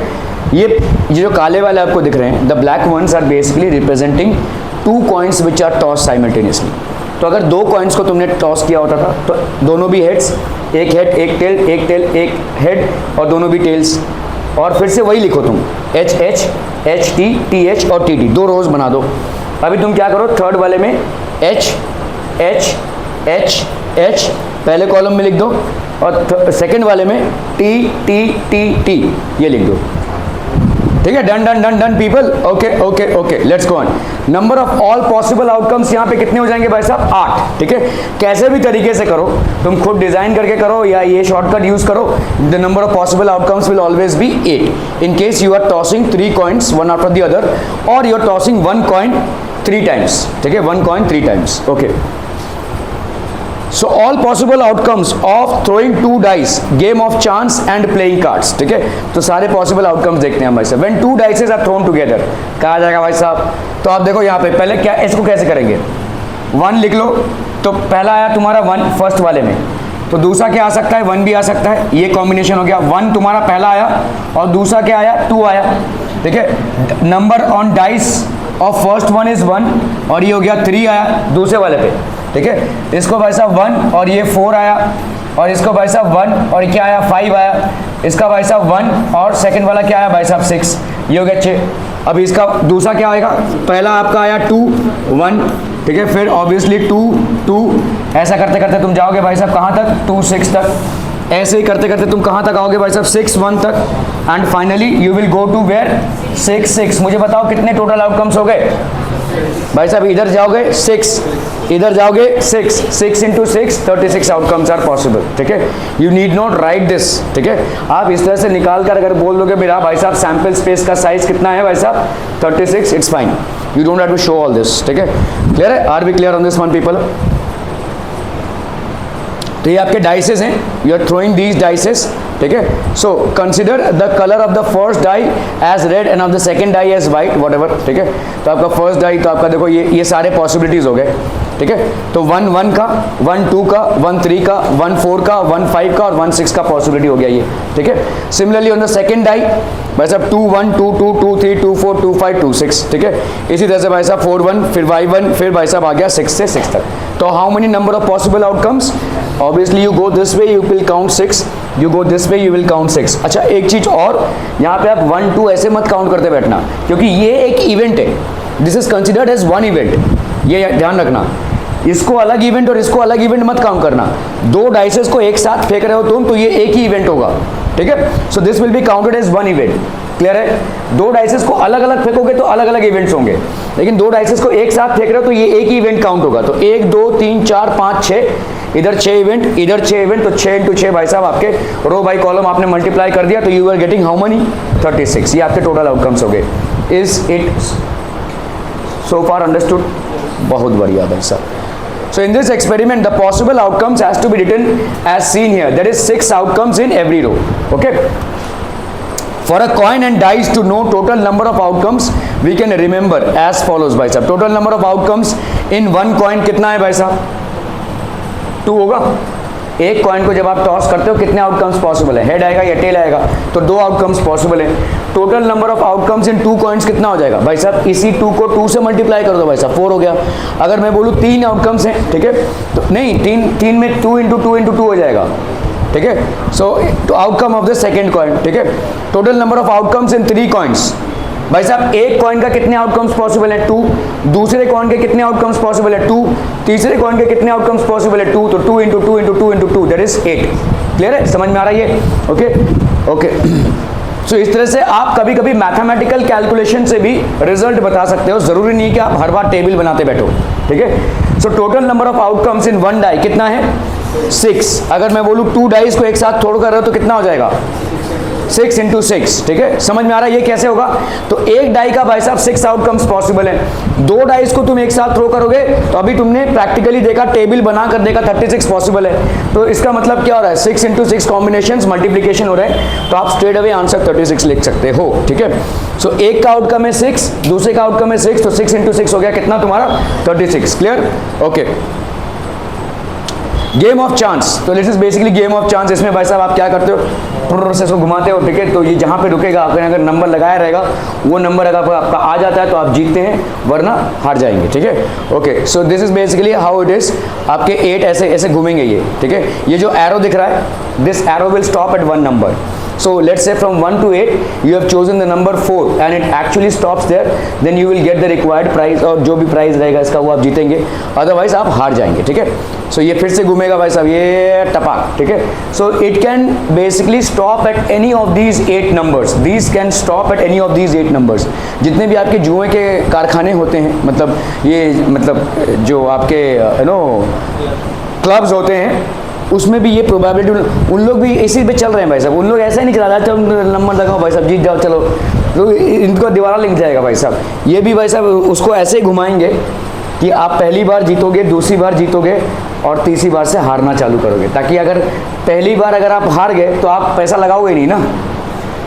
ये जो काले वाले आपको दिख रहे हैं, the black ones are basically representing 2 coins which are toss simultaneously. तो अगर 2 कॉइन्स को तुमने टॉस किया होता था तो दोनों भी हेड्स, एक हेड एक टेल, एक टेल एक हेड, और दोनों भी टेल्स। और फिर से वही लिखो तुम, H H H T T H और टी टी, 2 रोज बना दो। अभी तुम क्या करो, थर्ड वाले में एच एच एच एच पहले कॉलम में लिख दो, और सेकंड वाले में टी टी टी टी ये लिख दो, ठीक है। Done done done done people, okay okay okay, let's go on. Number of all possible outcomes यहाँ पे कितने हो जाएंगे भाई साहब? 8, ठीक है। कैसे भी तरीके से करो, तुम खुद डिजाइन करके करो या ये शॉर्टकट यूज करो, the number of possible outcomes will always be 8 in case you are tossing 3 coins one after the other, और you are tossing 1 coin 3 times, ठीक है। 1 coin 3 times, okay. So all possible outcomes of throwing 2 dice, game of chance and playing cards, ठीक है। तो सारे possible outcomes देखते हैं भाई साहब। When 2 dices are thrown together, कहा जाएगा भाई साहब, तो आप देखो यहाँ पे पहले क्या, इसको कैसे करेंगे, 1 लिख लो, तो पहला आया तुम्हारा 1 फर्स्ट वाले में, तो दूसरा क्या आ सकता है, 1 भी आ सकता है, ये कॉम्बिनेशन हो गया। 1 तुम्हारा पहला आया और दूसरा क्या आया, 2 आया, ठीक है। Number on dice of first 1 is 1, और ये हो गया 3 आया दूसरे वाले पे, ठीक है। इसको भाई साहब 1 और ये 4 आया, और इसको भाई साहब 1 और क्या आया, 5 आया। इसका भाई साहब 1 और सेकंड वाला क्या आया भाई साहब, 6, ये हो गया 6। अब इसका दूसरा क्या आएगा, पहला आपका आया 2 1, ठीक है। फिर ऑब्वियसली 2 2, ऐसा करते करते तुम जाओगे भाई साहब कहाँ तक, 2 6 तक। ऐसे ही करते करते तुम कहाँ तक आओगे भाई साहब, 6 1 तक, and finally you will go to where 6 6। मुझे बताओ कितने टोटल आउटकम्स हो गए भाई साहब? इधर जाओगे 6, इधर जाओगे 6, 6 इंटू 6 36 आउटकम्स आर पॉसिबल, ठीक है। You need not right this, ठीक है। आप इस तरह से निकाल कर अगर बोल दोगे मेरा भाई साहब सैंपल स्पेस का साइज कितना है भाई साहब, 36, it's fine, you don't have to show all this, ठीक है। क्लियर है? Are we clear on this one people? तो ये आपके डाइसेस हैं, you are throwing these dices, ठीक है। So consider the colour of the first die as red and of the second die as white, whatever, ठीक है। तो आपका फर्स्ट डाई, तो आपका देखो ये सारे पॉसिबिलिटीज हो गए, ठीक है। तो 1 1 का, 1 2 का, 1 3 का, 1 4 का, 1 5 का और 1 6 का पॉसिबिलिटी हो गया ये, ठीक है। Similarly on the second die भाई साहब 2 1 2 2 2 3 2 4 2 5 2 6, ठीक है। इसी तरह से भाई साहब 4 1, फिर y 1, फिर भाई साहब आ गया 6 से 6 तक। तो how many number of possible outcomes? Obviously you go this way, you will count 6, you go this way, you will count 6। अच्छा एक चीज और, यहाँ पे आप 1 2 ऐसे मत काउंट करते बैठना, क्योंकि ये एक इवेंट है, this is considered as 1 event, ये ध्यान रखना। इसको अलग इवेंट और इसको अलग इवेंट मत काउंट करना। 2 डाइसेस को एक साथ फेंक रहे हो तुम, तो ये एक ही इवेंट होगा, ठीक है। So this will be counted as 1 event, clear है। 2 डाइसेस को अलग अलग फेंकोगे तो अलग अलग इवेंट्स होंगे, लेकिन 2 डाइसेस को एक साथ फेंक रहे हो तो ये एक ही इवेंट काउंट होगा। तो 1 2 3 4 5 6, इधर 6 इवेंट, इधर 6 इवेंट, तो 6 इंटू 6 भाई साहब आपके रो बाई कॉलम आपने मल्टीप्लाई कर दिया, तो you are getting how many, 36। ये आपके टोटल आउटकम्स हो गए। Is it so far understood? बहुत बढ़िया भाई साहब। So in this experiment, the possible outcomes has to be written as seen here. There is 6 outcomes in every row. Okay. For a coin and dice to know total number of outcomes, we can remember as follows भाई साहब. Total number of outcomes in one coin कितना है भाई साहब? 2 होगा। एक coin को जब आप टॉस करते हो कितने आउटकम्स पॉसिबल है? हेड आएगा या टेल आएगा? तो 2 आउटकम्स पॉसिबल है। Total number of outcomes in 2 coins कितना हो जाएगा भाई साहब? इसी 2 को 2 से मल्टीप्लाई कर दो भाई साहब, 4 हो गया। अगर मैं बोलूँ 3 आउटकम्स हैं, ठीक है, तो नहीं 3 में 2 इंटू 2 इंटू 2 हो जाएगा, ठीक है। So outcome of the second coin, ठीक है। Total number of outcomes in 3 coins भाई साहब एक कॉइन का कितने आउटकम्स पॉसिबल है 2, दूसरे कॉइन के कितने आउटकम्स पॉसिबल है 2, तीसरे कॉइन के कितने आउटकम्स पॉसिबल है 2, तो 2 into 2 into 2 into 2 that is 8। Clear है, समझ में आ रहा है ये? ओके सो इस तरह से आप कभी कभी मैथमेटिकल कैलकुलेशन से भी रिजल्ट बता सकते हो, जरूरी नहीं कि आप हर बार टेबल बनाते बैठो, ठीक है। So total number of outcomes in one die कितना है 6। अगर मैं बोलूँ 2 डाइस को एक साथ थ्रो कर रहे हो तो कितना हो जाएगा 6 इंटू 6, ठीक है। समझ में आ रहा है ये कैसे होगा? तो एक डाई का भाई साहब 6 आउटकम्स पॉसिबल है। 2 डाइस को तुम एक साथ थ्रो करोगे तो अभी तुमने प्रैक्टिकली देखा, टेबल बना कर देखा 36 पॉसिबल है। तो इसका मतलब क्या हो रहा है 6 इंटू 6 कॉम्बिनेशन मल्टीप्लीकेशन हो रहा है, तो आप स्ट्रेट अवे आंसर 36 लिख सकते हो, ठीक है। सो एक का आउटकम है 6, दूसरे का आउटकम है 6, तो 6 इंटू 6 हो गया कितना तुम्हारा 36। Clear? Okay. Game of chance, तो this is basically game of chance. इसमें भाई साहब आप क्या करते हो, से इसको घुमाते हो, ठीक है। तो ये जहाँ पे रुकेगा अगर नंबर लगाया रहेगा वो नंबर अगर आपका आ जाता है तो आप जीतते हैं, वरना हार जाएंगे, ठीक है। Okay so this is basically how it is. आपके 8 ऐसे ऐसे घूमेंगे ये, ठीक है। ये जो एरो दिख रहा है, this arrow will stop at 1 number. So let's say from 1 to 8 you have chosen the number 4 and it actually stops there, then you will get the required prize, और जो भी प्राइज रहेगा इसका वो आप जीतेंगे, अदरवाइज आप हार जाएंगे, ठीक है। सो ये फिर से घूमेगा भाई साहब, ये टपाक, ठीक है। So it can basically stop at any of these 8 numbers, these can stop at any of these 8 numbers. जितने भी आपके जुए के कारखाने होते हैं, मतलब जो आपके क्लब्स होते हैं, उसमें भी ये प्रोबेबिलिटी, उन लोग भी इसी पे चल रहे हैं भाई साहब। उन लोग ऐसा ही नहीं चला रहा चलो नंबर लगाओ भाई साहब जीत जाओ चलो, तो इनको दीवारा लिख जाएगा भाई साहब। ये भी भाई साहब उसको ऐसे ही घुमाएंगे कि आप पहली बार जीतोगे, दूसरी बार जीतोगे और तीसरी बार से हारना चालू करोगे, ताकि अगर पहली बार अगर आप हार गए तो आप पैसा लगाओगे नहीं ना।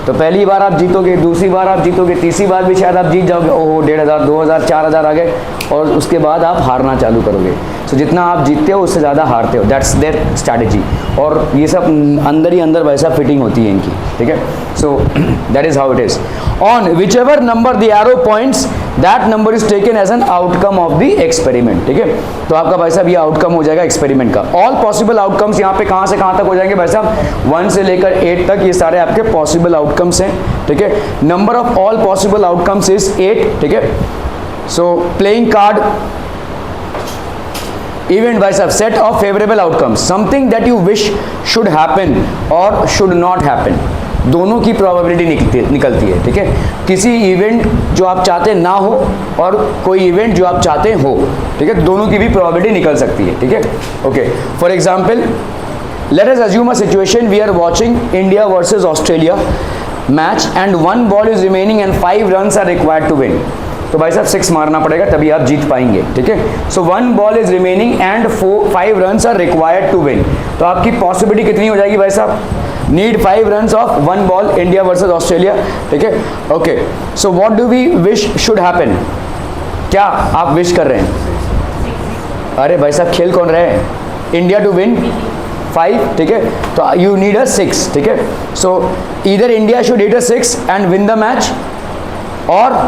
तो पहली बार आप जीतोगे, दूसरी बार आप जीतोगे, तीसरी बार भी शायद आप जीत जाओगे, ओहो 1500 2000 4000 आ गए, और उसके बाद आप हारना चालू करोगे। तो जितना आप जीतते हो उससे ज़्यादा हारते हो, दैट्स देयर स्ट्रैटेजी। और ये सब अंदर ही अंदर वैसा फिटिंग होती है इनकी, ठीक है। So that is how it is. On whichever number the arrow points that number is taken as an outcome of the experiment, ठीक है। तो आपका भाई साहब ये आउटकम हो जाएगा एक्सपेरिमेंट का। ऑल पॉसिबल आउटकम्स यहाँ पे कहाँ से कहाँ तक हो जाएंगे भाई साहब, 1 से लेकर 8 तक, ये सारे आपके पॉसिबल आउटकम्स हैं, ठीक है। Number of all possible outcomes is 8, ठीक है। सो प्लेइंग कार्ड इवेंट भाई साहब, set of favourable outcomes, something that you wish should happen और शुड नॉट हैपन, दोनों की प्रोबेबिलिटी निकलती है, ठीक है। किसी इवेंट जो आप चाहते ना हो और कोई इवेंट जो आप चाहते हो, ठीक है, दोनों की भी प्रोबेबिलिटी निकल सकती है, ठीक है। Okay, for example let us assume a situation we are watching India versus Australia match and 1 ball is remaining and 5 runs are required to win. तो भाई साहब 6 मारना पड़ेगा तभी आप जीत पाएंगे, ठीक है। So 1 ball is remaining and 5 runs are required to win. तो आपकी पॉसिबिलिटी कितनी हो जाएगी भाई साहब, need 5 runs of 1 ball, India versus Australia, ठीक है। Okay so what do we wish should happen, क्या आप विश कर रहे हैं? अरे भाई साहब खेल कौन रहे हैं, इंडिया टू विन 5, ठीक है। तो यू नीड अ 6, ठीक है। So either India should hit a 6 and win the match, और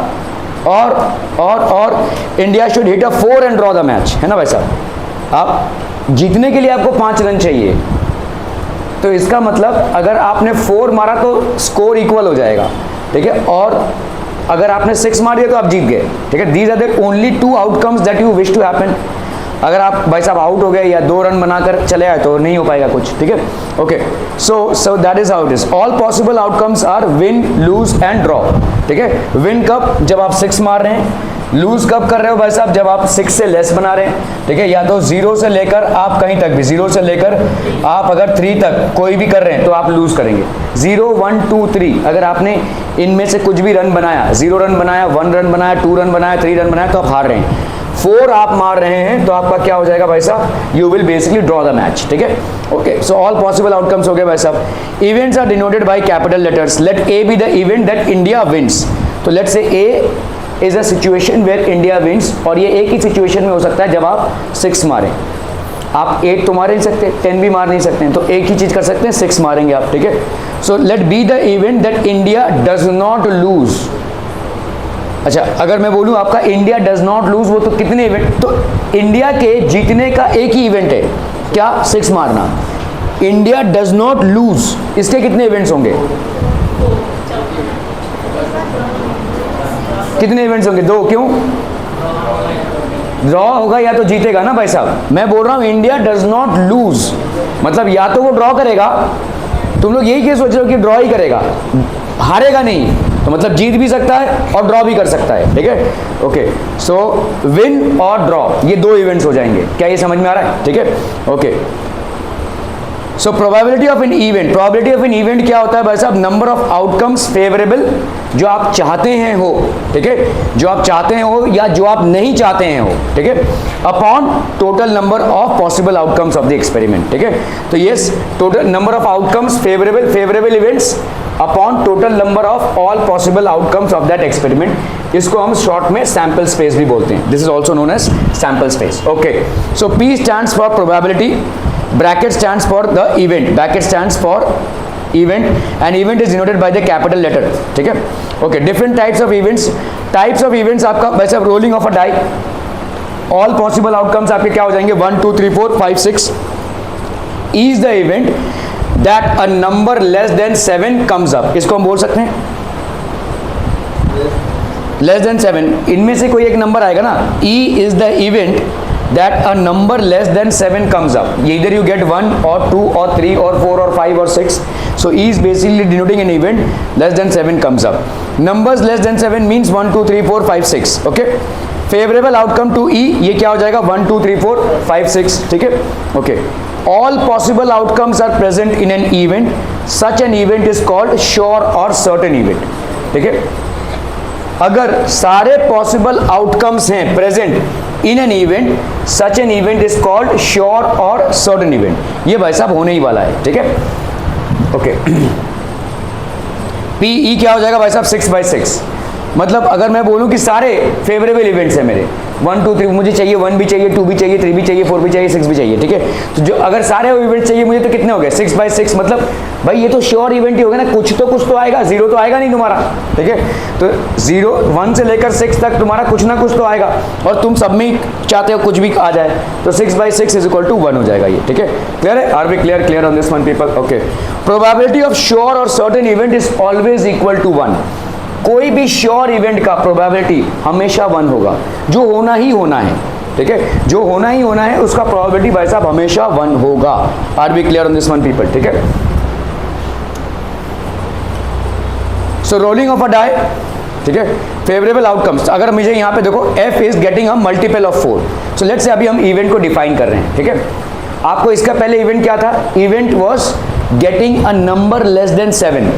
India should hit a 4 and draw the match, है ना भाई साहब। आप जीतने के लिए आपको 5 रन चाहिए, तो इसका मतलब अगर आपने 4 मारा तो स्कोर इक्वल हो जाएगा, ठीक है। और अगर आपने 6 मार दिया तो आप जीत गए, ठीक है। These are the only 2 outcomes that you wish to happen. अगर आप भाई साहब आउट हो गए या 2 रन बनाकर चले आए तो नहीं हो पाएगा कुछ, ठीक है। Okay so that is how it is. All possible outcomes are win, lose and draw, ठीक है। विन कब, जब आप 6 मार रहे हैं। लूज कब कर रहे हो भाई साहब, जब आप 6 से लेस बना रहे हैं, ठीक है। या तो 0 से लेकर आप कहीं तक भी, 0 से लेकर आप अगर 3 तक कोई भी कर रहे हैं तो आप लूज करेंगे। 0 1 2 3 अगर आपने इनमें से कुछ भी रन बनाया, 0 रन बनाया, 1 रन बनाया, 2 रन बनाया, 3 रन बनाया, तो आप हार रहे हैं। 4 आप मार रहे हैं तो आपका क्या हो जाएगा भाई साहब, you will basically draw the match, ठीक है। Okay so all possible outcomes हो गए भाई साहब। Events are denoted by capital letters. Let A be the event that India wins. तो let say A is a situation where India wins, और ये एक ही सिचुएशन में हो सकता है जब आप 6 मारें। आप 8 तो मार नहीं सकते, 10 भी मार नहीं सकते हैं, तो एक ही चीज कर सकते हैं, 6 मारेंगे आप, ठीक है। So let B the event that India does not lose. अच्छा अगर मैं बोलूं आपका इंडिया डज नॉट लूज, वो तो कितने इवेंट, तो इंडिया के जीतने का एक ही इवेंट है, क्या, 6 मारना। इंडिया डज नॉट लूज, इसके कितने इवेंट्स होंगे, कितने इवेंट्स होंगे? 2। क्यों? ड्रॉ होगा या तो जीतेगा ना भाई साहब। मैं बोल रहा हूं इंडिया डज नॉट लूज, मतलब या तो वो ड्रॉ करेगा, तुम लोग यही क्या सोच रहे हो कि ड्रॉ ही करेगा, हारेगा नहीं, तो मतलब जीत भी सकता है और ड्रॉ भी कर सकता है, ठीक है। ओके, सो विन और ड्रॉ ये 2 इवेंट्स हो जाएंगे। क्या ये समझ में आ रहा है? ठीक है, okay. So probability of an event, probability of an event क्या होता है भाई साहब? नंबर ऑफ आउटकम्स फेवरेबल, जो आप चाहते हैं हो, ठीक है, जो आप चाहते हैं हो या जो आप नहीं चाहते हैं हो, ठीक है, upon total number of possible outcomes of the experiment, ठीक है। तो yes, total number of outcomes favourable events upon total number of all possible outcomes of that experiment, इसको हम शॉर्ट में सैंपल स्पेस भी बोलते हैं। This is also known as sample space. Okay, so P stands for probability, bracket stands for the event, bracket stands for event, and event is denoted by the capital letter, ठीक है। Okay, different types of events, types of events आपका वैसे rolling of a die, all possible outcomes आपके क्या हो जाएंगे? 1 2 3 4 5 6 is the event that a number less than 7 comes up, इसको हम बोल सकते हैं लेस देन 7, इनमें से कोई एक नंबर आएगा ना, E is the event that a number less than 7 comes up. Either you get 1 or 2 or 3 or 4 or 5 or 6. So E is basically denoting an event less than 7 comes up. Numbers less than 7 means 1 2 3 4 5 6. Okay, favorable outcome to E, ये क्या हो जाएगा? 1 2 3 4 5 6, ठीक है। Okay, all possible outcomes are present in an event. Such an event is called sure or certain event, ठीक है। अगर सारे पॉसिबल आउटकम्स हैं present in an event, such an event is called sure और सर्टेन इवेंट। ये भाई साहब होने ही वाला है, ठीक है। ओके, PE क्या हो जाएगा भाई साहब? 6/6। मतलब अगर मैं बोलूं कि सारे फेवरेबल इवेंट्स हैं मेरे, 1 2 3, मुझे चाहिए 1 भी चाहिए, 2 भी चाहिए, 3 भी चाहिए, 4 भी चाहिए, 6 भी चाहिए, ठीक है। तो जो अगर सारे इवेंट्स चाहिए मुझे, तो कितने हो गए? 6/6। मतलब भाई ये तो श्योर इवेंट ही होगा ना, कुछ तो आएगा, 0 तो आएगा नहीं तुम्हारा, ठीक है। तो 1 से लेकर 6 तक तुम्हारा कुछ ना कुछ तो आएगा, और तुम सब में चाहते हो कुछ भी आ जाए, तो 6/6 इज इक्वल टू 1 हो जाएगा ये, ठीक है। क्लियर है? Are we clear on this one people? Okay, probability of sure और certain event is always equal to 1। कोई भी श्योर इवेंट का प्रोबेबिलिटी हमेशा 1 होगा, जो होना ही होना है, ठीक है, जो होना ही होना है उसका प्रोबेबिलिटी भाई साहब हमेशा 1 होगा। Are we clear on this one people? ठीक है। So rolling of a die, ठीक है, फेवरेबल आउटकम्स। अगर मुझे यहाँ पे देखो f is getting a multiple of 4, so let's say अभी हम इवेंट को डिफाइन कर रहे हैं, ठीक है। आपको इसका पहले इवेंट क्या था? Event was getting a number less than 7,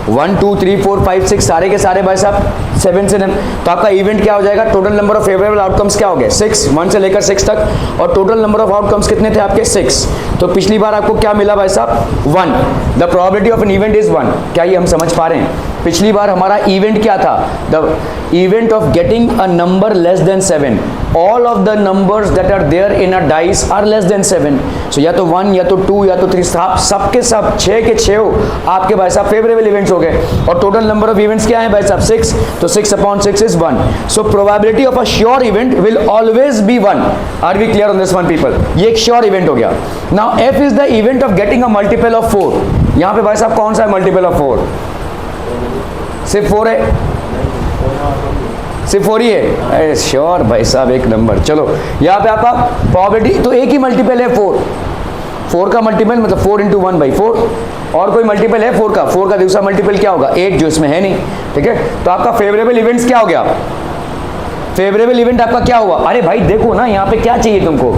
1 2 3 4 5 6 सारे के सारे भाई साहब 7 से, तो आपका इवेंट क्या हो जाएगा? Total number of favourable outcomes क्या हो गए? 6, 1 से लेकर 6 तक, और टोटल नंबर ऑफ आउटकम्स कितने थे आपके? 6। तो पिछली बार आपको क्या मिला भाई साहब? 1। The probability of an event is 1। क्या ये हम समझ पा रहे हैं? पिछली बार हमारा इवेंट क्या था? The event of getting a number less than 7। All of the numbers that are there in a dice are less than 7। So या तो 1 या तो 2 या तो 3, सब के सब 6 के 6 आपके भाई साहब फेवरेबल इवेंट्स हो गए, और टोटल नंबर ऑफ इवेंट्स क्या है भाई साहब? 6। तो 6/6 is 1। So probability of a sure event will always be 1। Are we clear on this one people? ये एक श्योर इवेंट हो गया। Now f is the event of getting a multiple of 4। यहाँ पे भाई साहब कौन सा है मल्टीपल ऑफ 4? सिर्फ 4 है, सिर्फ 4 ही है। श्योर भाई साहब, एक नंबर। चलो यहाँ पे आपका प्रोबेबिलिटी तो एक ही मल्टीपल है 4 का मल्टीपल मतलब 4 × 1/4, और कोई मल्टीपल है 4 का दूसरा मल्टीपल क्या होगा? 8, जो इसमें है नहीं, ठीक है। तो आपका फेवरेबल इवेंट्स क्या हो गया? फेवरेबल इवेंट आपका क्या हुआ? अरे भाई देखो ना, यहाँ पे क्या चाहिए तुमको?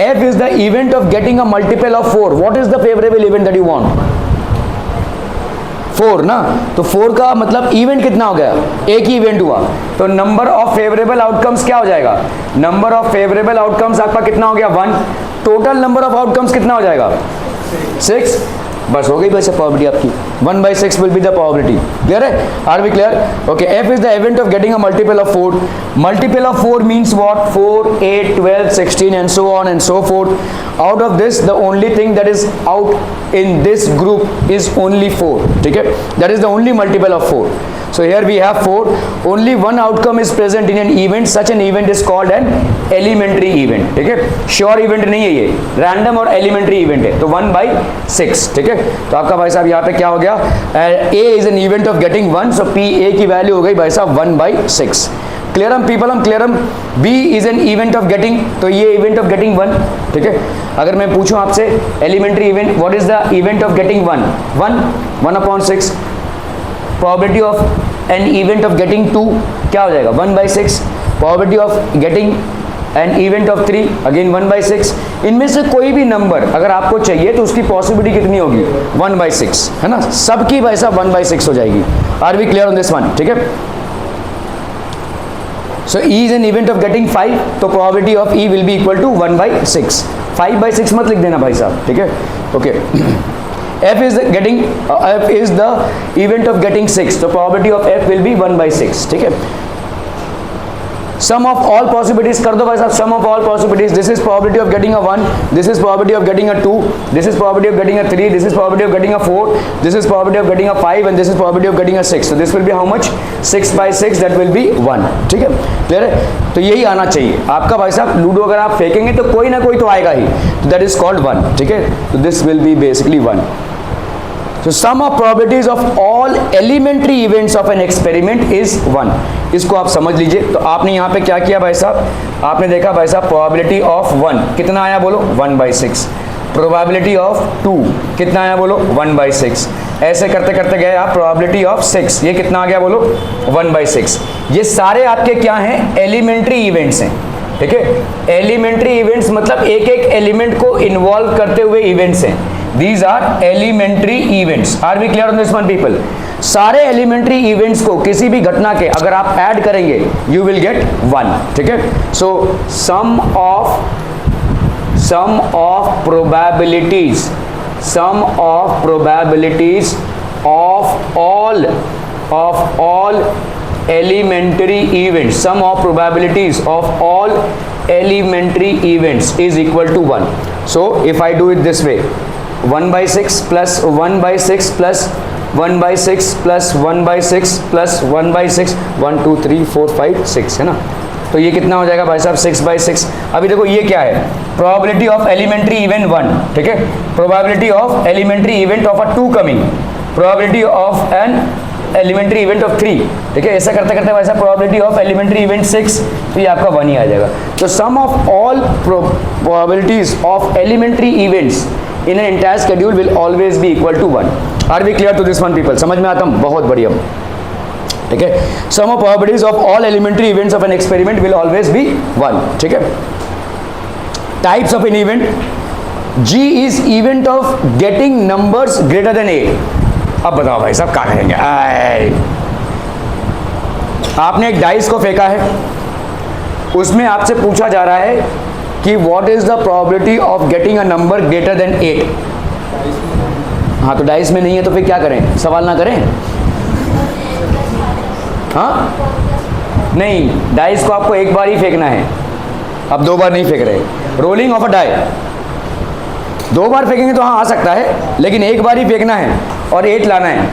f is the event of getting a multiple of 4। What is the favourable event that you want? 4 ना, तो 4 का मतलब इवेंट कितना हो गया? एक ही इवेंट हुआ, तो नंबर ऑफ फेवरेबल आउटकम्स क्या हो जाएगा? नंबर ऑफ फेवरेबल आउटकम्स आपका कितना हो गया? 1। टोटल नंबर ऑफ आउटकम्स कितना हो जाएगा? 6। बस हो गई वैसे प्रोबेबिलिटी आपकी 1/6 will be the probability. Clear है? Are we clear? Okay, f is the event of getting a multiple of 4। Multiple of 4 means what? 4 8 12 16 and so on and so forth. Out of this the only thing that is out in this group is only 4, ठीक है। That is the only multiple of 4। So here we have 4. Only one outcome is present in an event. Such an event is called an elementary event. ठीक है, sure event नहीं है ये, random और elementary event है, तो 1/6. ठीक है, तो आपका भाई साहब यहाँ पे क्या हो गया, A is an event of getting 1, so P A की वैल्यू हो गई भाई साहब 1/6. क्लियर हम पीपल, हम क्लियर हम. B is an event of getting, तो ये इवेंट ऑफ गेटिंग 1. ठीक है, अगर मैं पूछूं आपसे elementary event, what is the event of getting 1? 1/6. Probability of an event of getting 2 क्या हो जाएगा, 1/6. Probability of getting an event of 3 again 1/6. इनमें से कोई भी नंबर अगर आपको चाहिए तो उसकी पॉसिबिलिटी कितनी होगी, 1/6, है ना. सबकी भाई साहब 1/6 हो जाएगी. Are we clear on this one? ठीक है. So E is an event of getting 5, तो probability of E will be equal to 1/6. 5/6 मत लिख देना भाई साहब. ठीक है, okay. F is the event of getting 6, तो probability of F will be 1/6. ठीक है. Sum of all possibilities कर दो भाई साहब. Sum of all possibilities, this is probability of getting a 1, this is probability of getting a 2, this is probability of getting a 3, this is probability of getting a 4, this is probability of getting a 5, and this is probability of getting a 6. So this will be how much? 6/6, that will be 1. ठीक है, clear है. तो यही आना चाहिए आपका भाई साहब. लूडो अगर आप फेंकेंगे तो कोई ना कोई तो आएगा ही, तो दैट इज कॉल्ड 1. ठीक है, तो this will be basically 1. So sum of probabilities of all elementary events of an experiment is 1. इसको आप समझ लीजिए. तो आपने यहाँ पे क्या किया भाई साहब, आपने देखा भाई साहब probability of 1 कितना आया बोलो, 1/6. probability of 2 कितना आया बोलो, 1/6. ऐसे करते करते गए आप. probability of 6 ये कितना आ गया बोलो, 1/6. ये सारे आपके क्या हैं, एलिमेंट्री इवेंट्स हैं. ठीक है, एलिमेंट्री इवेंट्स मतलब एक एक एलिमेंट को इन्वॉल्व करते हुए इवेंट्स हैं. These are elementary events. Are we clear on this one, people? सारे elementary events को किसी भी घटना के अगर आप ऐड करेंगे, you will get 1. ठीक है, so sum of probabilities of all elementary events, sum of probabilities of all elementary events is equal to 1. So if I do it this way, 1/6 plus 1/6 plus 1/6 plus 1/6 plus 1/6, 1 2 3 4 5 6, है ना. तो ये कितना हो जाएगा भाई साहब, 6/6. अभी देखो ये क्या है, प्रोबेबिलिटी ऑफ एलिमेंट्री इवेंट 1. ठीक है, probability of elementary event of a 2 coming, probability of an elementary event of 3. ठीक है, ऐसा करते करते वैसा प्रोबेबिलिटी ऑफ एलिमेंट्री इवेंट 6, तो ये आपका 1 ही आ जाएगा. तो sum of all probabilities of elementary events in an entire schedule will always be equal to 1. Are we clear to this one, people? समझ में आता हूँ, बहुत बढ़िया. ठीक है, sum of probabilities of all elementary events of an experiment will always be 1. ठीक है. Types of an event. G is event of getting numbers greater than 8. अब बताओ भाई साहब क्या करेंगे. आपने एक डाइस को फेंका है, उसमें आपसे पूछा जा रहा है कि what is the probability of getting a number greater than 8. हाँ, तो डाइस में नहीं है तो फिर क्या करें, सवाल ना करें. हाँ नहीं, डाइस को आपको एक बार ही फेंकना है, अब 2 बार नहीं फेंक रहे. रोलिंग ऑफ अ डाई 2 बार फेंकेंगे तो हाँ आ सकता है, लेकिन एक बार ही फेंकना है और 8 लाना है.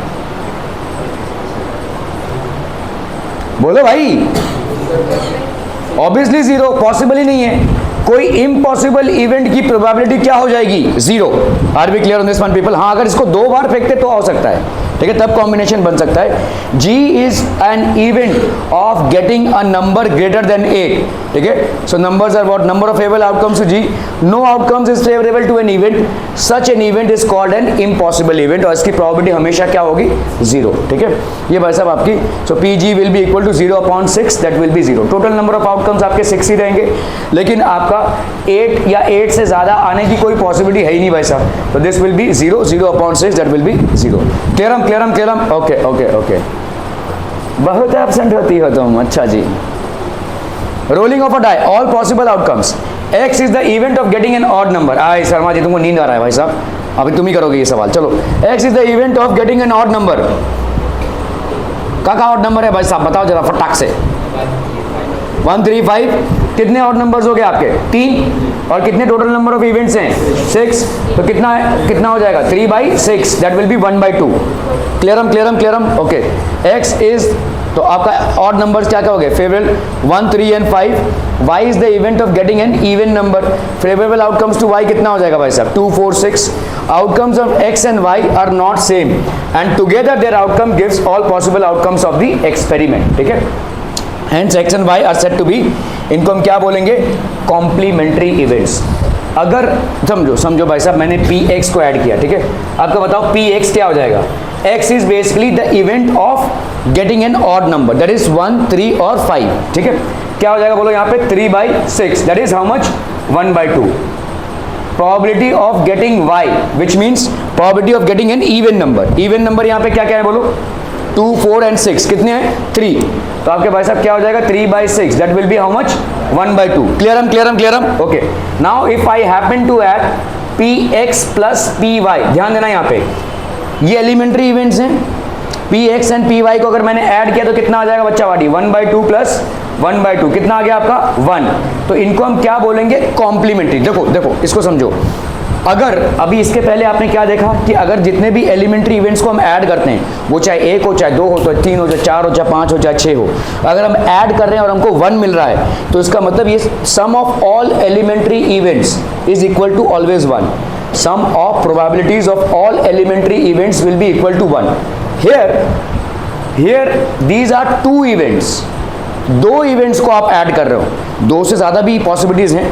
बोलो भाई. ऑब्वियसली 0 पॉसिबल ही नहीं है. कोई इम्पॉसिबल इवेंट की प्रोबेबिलिटी क्या हो जाएगी, 0. Are we clear on this one, people? हाँ, अगर इसको 2 बार फेंकते तो हो सकता है. ठीक है, तब कॉम्बिनेशन बन सकता है. G is an event of getting a number greater than 8. ठीक है, so numbers are what, number of favourable outcomes to G. No outcomes is favourable to an event. Such an event is called an impossible event, और इसकी probability हमेशा क्या होगी, 0. ठीक है, ये भाई साहब आपकी. So PG will be equal to 0/6, that will be 0. Total number of outcomes आपके 6 ही रहेंगे, लेकिन आपका 8 या 8 से ज्यादा आने की कोई पॉसिबिलिटी है ही नहीं भाई साहब. तो this will be 0/6, that will be 0. Clear. Okay. बहुत एब्सेंट होती हो तुम. अच्छा जी. Rolling of a die, all possible outcomes. X is the event of getting an odd number. आए शर्मा जी, तुमको नींद आ रहा है भाई साहब, अभी तुम ही करोगे ये सवाल. चलो, X is the event of getting an odd number. का ऑड नंबर है भाई साहब, बताओ जरा फटाक से. 1 3 5. कितने ऑड नंबर्स हो गए आपके, 3. और कितने टोटल नंबर ऑफ इवेंट्स हैं 6, तो कितना हो जाएगा 3/6, दैट विल बी 1/2। क्लियरम ओके। x इज, तो आपका ऑड नंबर्स क्या हो गए favourable 1, 3 and 5। y is the event of getting an even number. Favourable outcomes to y कितना हो जाएगा भाई साहब 2, 4, 6। Outcomes of x and y are not same and together their outcome gives all possible outcomes of the experiment, ठीक है। Hence x and y are said to be, इनको हम क्या बोलेंगे कॉम्प्लीमेंट्री इवेंट्स। अगर समझो भाई साहब मैंने px को ऐड किया, ठीक है, आपको बताओ px क्या हो जाएगा। x is basically the event of getting an odd number, that is 1, 3 और 5, ठीक है। क्या हो जाएगा बोलो यहाँ पे 3/6, that is how much 1/2। probability of getting y which means probability of getting an even number यहाँ पे क्या क्या है बोलो 2, 4 and 6 कितने हैं 3, तो आपके भाई साहब क्या हो जाएगा 3/6, that will be how much 1/2। क्लियरम okay. Now if I happen to add px plus py, ध्यान देना यहाँ पे ये एलिमेंट्री इवेंट्स हैं, px एंड py को अगर मैंने ऐड किया तो कितना आ जाएगा बच्चा वाडी 1/2 प्लस 1/2 कितना आ गया आपका 1। तो इनको हम क्या बोलेंगे कॉम्प्लीमेंट्री। देखो इसको समझो, अगर अभी इसके पहले आपने क्या देखा कि अगर जितने भी एलिमेंट्री इवेंट्स को हम ऐड करते हैं वो चाहे 1 हो, चाहे 2 हो, तो 3 हो, चाहे 4 हो, चाहे 5 हो, चाहे 6 हो, अगर हम ऐड कर रहे हैं और हमको 1 मिल रहा है तो इसका मतलब ये sum of all elementary events is equal to always 1। Sum of probabilities of all elementary events will be equal to 1। Here these are 2 events, 2 events को आप ऐड कर रहे हो, 2 से ज़्यादा भी पॉसिबिलिटीज़ हैं,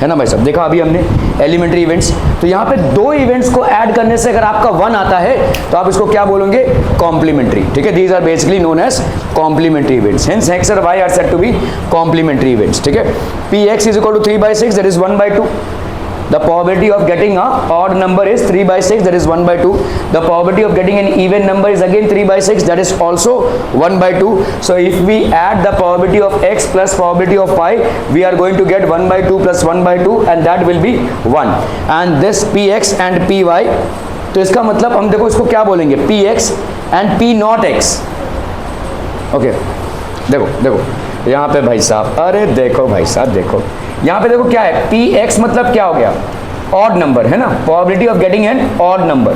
है ना भाई साहब। देखा अभी हमने एलिमेंट्री इवेंट्स, तो यहाँ पे 2 इवेंट्स को ऐड करने से अगर आपका 1 आता है तो आप इसको क्या बोलोगे कॉम्प्लीमेंट्री, ठीक है। These are basically known as complementary events. Hence x और y are said to be complementary events, ठीक है। px is equal to 3/6, that is 1/2। The probability of getting a odd number is 3/6, that is 1/2. The probability of getting an even number is again 3/6, that is also 1/2. So if we add the probability of x plus probability of y, we are going to get 1/2 plus 1/2 and that will be 1. And this px and py, तो इसका मतलब हम देखो इसको क्या बोलेंगे px and p not x। Okay देखो यहाँ पे भाई साहब, अरे देखो भाई साहब देखो यहाँ पे देखो क्या है px मतलब क्या हो गया ऑड नंबर, है ना, probability of getting an odd number,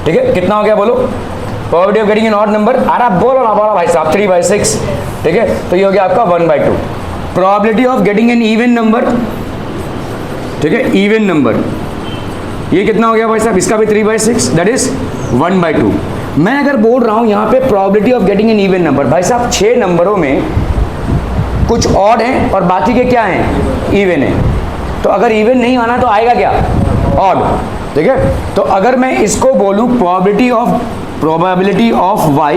ठीक है। कितना हो गया बोलो probability of getting an odd number, अरे बोलो ना भाई साहब 3/6, ठीक है। तो ये हो गया आपका 1/2। Probability of getting an even number, ठीक है, इवन नंबर, ये कितना हो गया भाई साहब इसका भी 3/6, दैट इज 1/2। मैं अगर बोल रहा हूँ यहाँ पे probability of getting an even number, भाई साहब 6 नंबरों में कुछ ऑड हैं और बाकी के क्या हैं इवन है, तो अगर इवन नहीं आना तो आएगा क्या ऑड, ठीक है। तो अगर मैं इसको बोलूं probability of y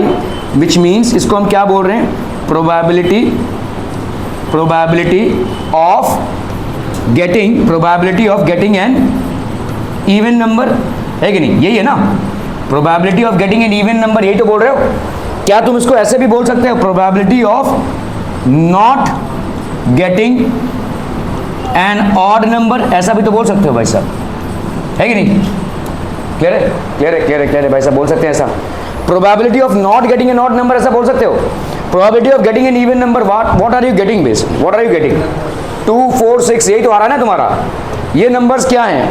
which means इसको हम क्या बोल रहे हैं probability of getting an even number, है कि नहीं, यही है ना probability of getting an even number, यही तो बोल रहे हो। क्या तुम इसको ऐसे भी बोल सकते हो probability of not getting an odd number, ऐसा भी तो बोल सकते हो भाई साहब, है कि नहीं। क्लियर है भाई साहब, बोल सकते हैं ऐसा। Probability of not getting an odd number ऐसा बोल सकते हो। Probability of getting an even number, what are you getting base, what are you getting 2, 4, 6, यही तो आ रहा है ना तुम्हारा। ये नंबर्स क्या हैं,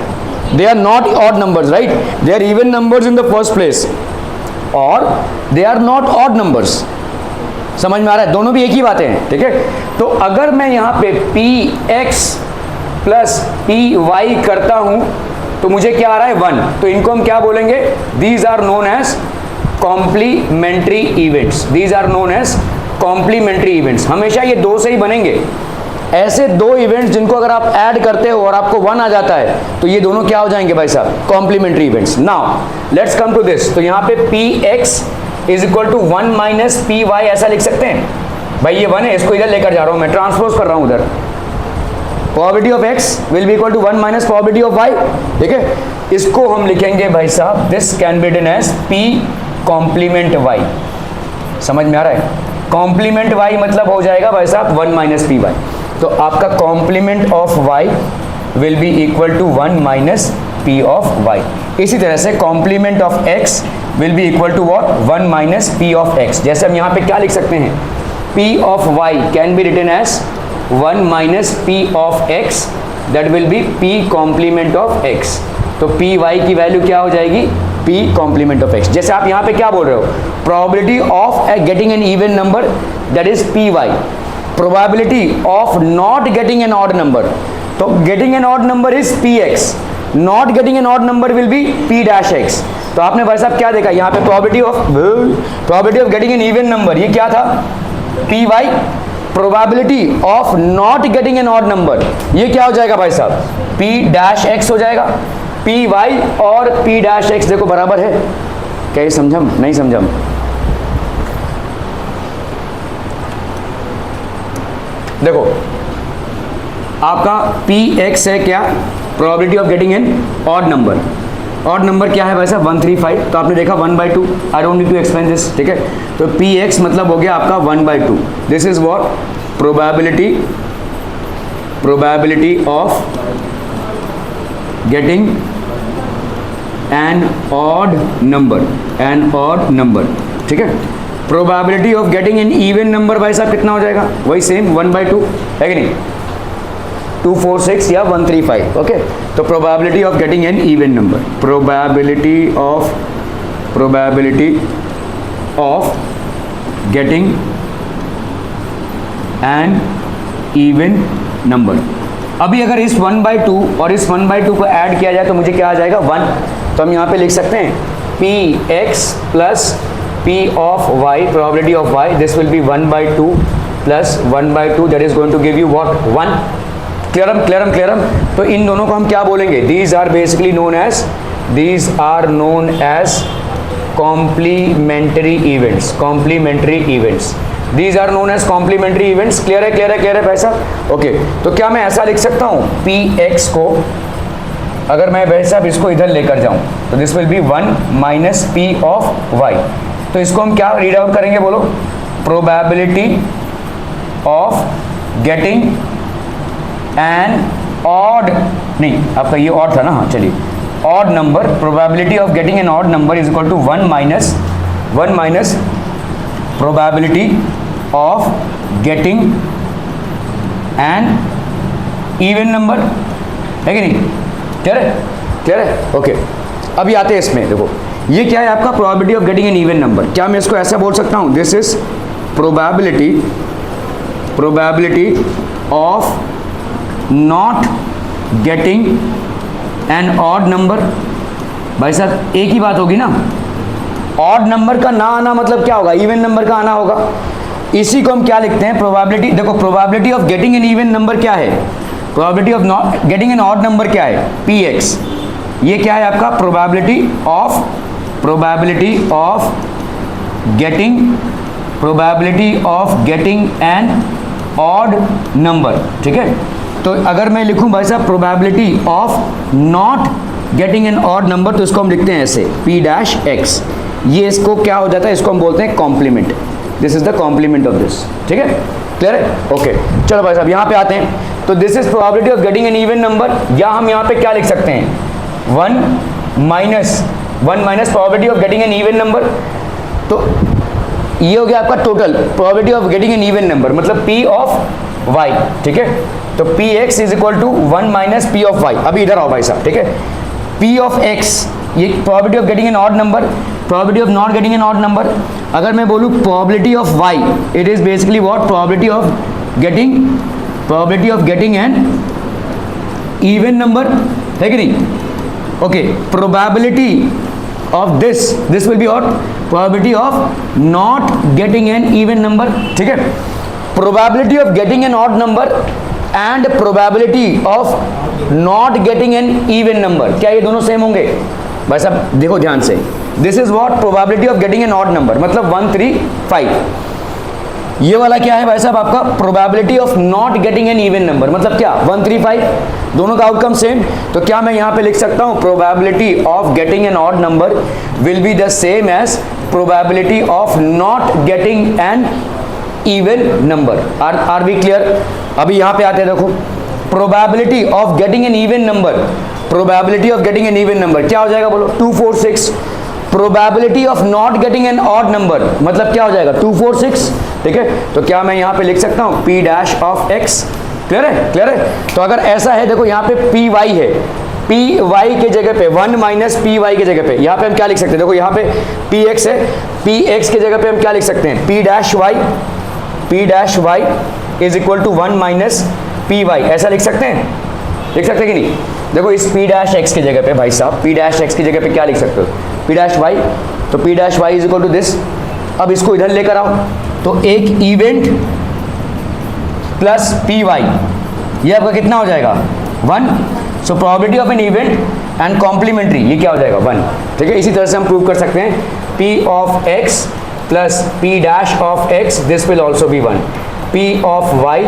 they are not odd numbers, right, they are even numbers in the first place और they are not odd numbers. समझ में आ रहा है, दोनों भी एक ही बातें हैं, ठीक है। तो अगर मैं यहाँ पे px प्लस py करता हूँ तो मुझे क्या आ रहा है 1, तो इनको हम क्या बोलेंगे these are known as complementary events, these are known as complementary events. हमेशा ये 2 से ही बनेंगे, ऐसे 2 इवेंट्स जिनको अगर आप ऐड करते हो और आपको 1 आ जाता है तो ये दोनों क्या हो जाएंगे भाई साहब complementary events. Now let's come to this, तो यहाँ पे px is equal to 1 minus py ऐसा लिख सकते हैं, भाई ये 1 है, इसको इधर लेकर जा रहा हूँ मैं, ट्रांसपोज कर रहा हूँ उधर, probability of x will be equal to 1 minus probability of y, ठीक है। इसको हम लिखेंगे भाई साहब this can be written as p complement y। समझ में आ रहा है, कॉम्प्लीमेंट y मतलब हो जाएगा भाई साहब 1 माइनस py, तो आपका complement of y will be equal to 1 minus p of y। इसी तरह से complement of x will be equal to what 1 minus p of x। जैसे हम यहाँ पे क्या लिख सकते हैं p of y can be written as 1 minus p of x that will be p complement of x। तो पी वाई की वैल्यू क्या हो जाएगी, p कॉम्प्लीमेंट ऑफ x। जैसे आप यहाँ पे क्या बोल रहे हो, probability of getting an even number that is P Y, probability of not getting an odd number, तो getting an odd number is P X, not getting an odd number will be P dash X. तो आपने भाई साहब क्या देखा यहाँ पे, probability of getting an even number, ये क्या था, P Y, probability of not getting an odd number, ये क्या हो जाएगा भाई साहब, पी डैश एक्स हो जाएगा। पी वाई और पी डैश एक्स देखो बराबर है, क्या ये समझम, नहीं समझम? देखो आपका पी एक्स है क्या, probability of getting an odd number, odd number क्या है वैसा 135, तो आपने देखा 1/2, I don't need to explain this, ठीक है। तो पी एक्स मतलब हो गया आपका 1/2, this is what, probability of getting an odd number, ठीक है। Probability of getting an even number भाई साहब कितना हो जाएगा, वही सेम 1/2 है कि नहीं, 246 या 135, ओके। तो probability of getting an even number, probability of getting an even number. अभी अगर इस 1/2 और इस 1/2 को ऐड किया जाए तो मुझे क्या आ जाएगा 1, तो हम यहाँ पे लिख सकते हैं P X plus P of Y, probability of Y, this will be 1/2 plus 1/2, that is going to give you what 1। क्लियरम। तो इन दोनों को हम क्या बोलेंगे, these are basically known as complementary events, these are known as complementary events. Clear है भाई साहब, ओके। तो क्या मैं ऐसा लिख सकता हूँ, पी एक्स को अगर मैं भाई साहब इसको इधर लेकर जाऊँ तो this will be 1 minus P of Y, तो इसको हम क्या रीड आउट करेंगे बोलो, probability of getting an odd, नहीं आपका ये ऑड था ना, हाँ चलिए, odd number, probability of getting an odd number is equal to 1 minus probability of getting an even number, है कि नहीं, क्लियर है, ओके। अभी आते हैं इसमें, देखो ये क्या है आपका, probability of getting an even number. क्या मैं इसको ऐसा बोल सकता हूँ, this is probability of not getting an odd number. भाई साहब एक ही बात होगी ना, ऑड नंबर का ना आना मतलब क्या होगा, इवन नंबर का आना होगा। इसी को हम क्या लिखते हैं, प्रोबेबिलिटी, देखो probability of getting an even number क्या है, probability of not getting an odd number क्या है, पी एक्स। ये क्या है आपका, probability of getting an odd number, ठीक है। तो अगर मैं लिखूं भाई साहब probability of not getting an odd number, तो इसको हम लिखते हैं ऐसे पी डैश एक्स। ये इसको क्या हो जाता है, इसको हम बोलते हैं complement, this is the complement of this, ठीक है, क्लियर है, ओके। चलो भाई साहब यहाँ पे आते हैं, तो this is probability of getting an even number, या हम यहाँ पे क्या लिख सकते हैं, 1 minus probability of getting an even number. तो ये हो गया आपका total probability of getting an even number, मतलब पी ऑफ वाई, ठीक है। तो P X is equal to 1 minus P of Y. अभी इधर आओ भाई साहब, ठीक है, पी ऑफ एक्स ये probability of getting an odd number, probability of not getting an odd number. अगर मैं बोलूँ probability of Y, it is basically what, probability of getting an even number, है कि नहीं, okay. Probability of this will be what, probability of not getting an even number, ठीक है। Probability of getting an odd number and probability of not getting an even number, क्या ये दोनों same होंगे? भाई साहब देखो ध्यान से, this is what, probability of getting an odd number, मतलब 135। ये वाला क्या है भाई साहब आपका, probability of not getting an even number, मतलब क्या 135, दोनों का आउटकम सेम। तो क्या मैं यहाँ पे लिख सकता हूँ, probability of getting an odd number will be the same as probability of not getting an even number. Are we clear? अभी यहाँ पे आते हैं, देखो probability of getting an even number, probability of getting an even number क्या हो जाएगा बोलो, 246। Probability of not getting an odd number मतलब क्या हो जाएगा, 246, ठीक है। तो क्या मैं यहाँ पे लिख सकता हूँ P dash of x clear है, क्लियर है। तो अगर ऐसा है, देखो यहाँ पे पी वाई है, पी वाई के जगह पे 1 माइनस पी वाई के जगह पे यहाँ पे हम क्या लिख सकते हैं, देखो यहाँ पे पी एक्स है, पी एक्स के जगह पे हम क्या लिख सकते हैं, P dash Y is equal to 1 minus P Y, ऐसा लिख सकते हैं, लिख सकते हैं कि नहीं। देखो इस पी डैश एक्स की जगह पे भाई साहब, पी डैश एक्स की जगह पे क्या लिख सकते हो, पी डैश वाई, तो P dash Y is equal to this. अब इसको इधर लेकर आओ, तो एक इवेंट प्लस पी वाई, ये आपका कितना हो जाएगा 1। So probability of an event and complementary, ये क्या हो जाएगा 1, ठीक है। इसी तरह से हम प्रूव कर सकते हैं P of X plus P dash of X, this will also be 1, P of Y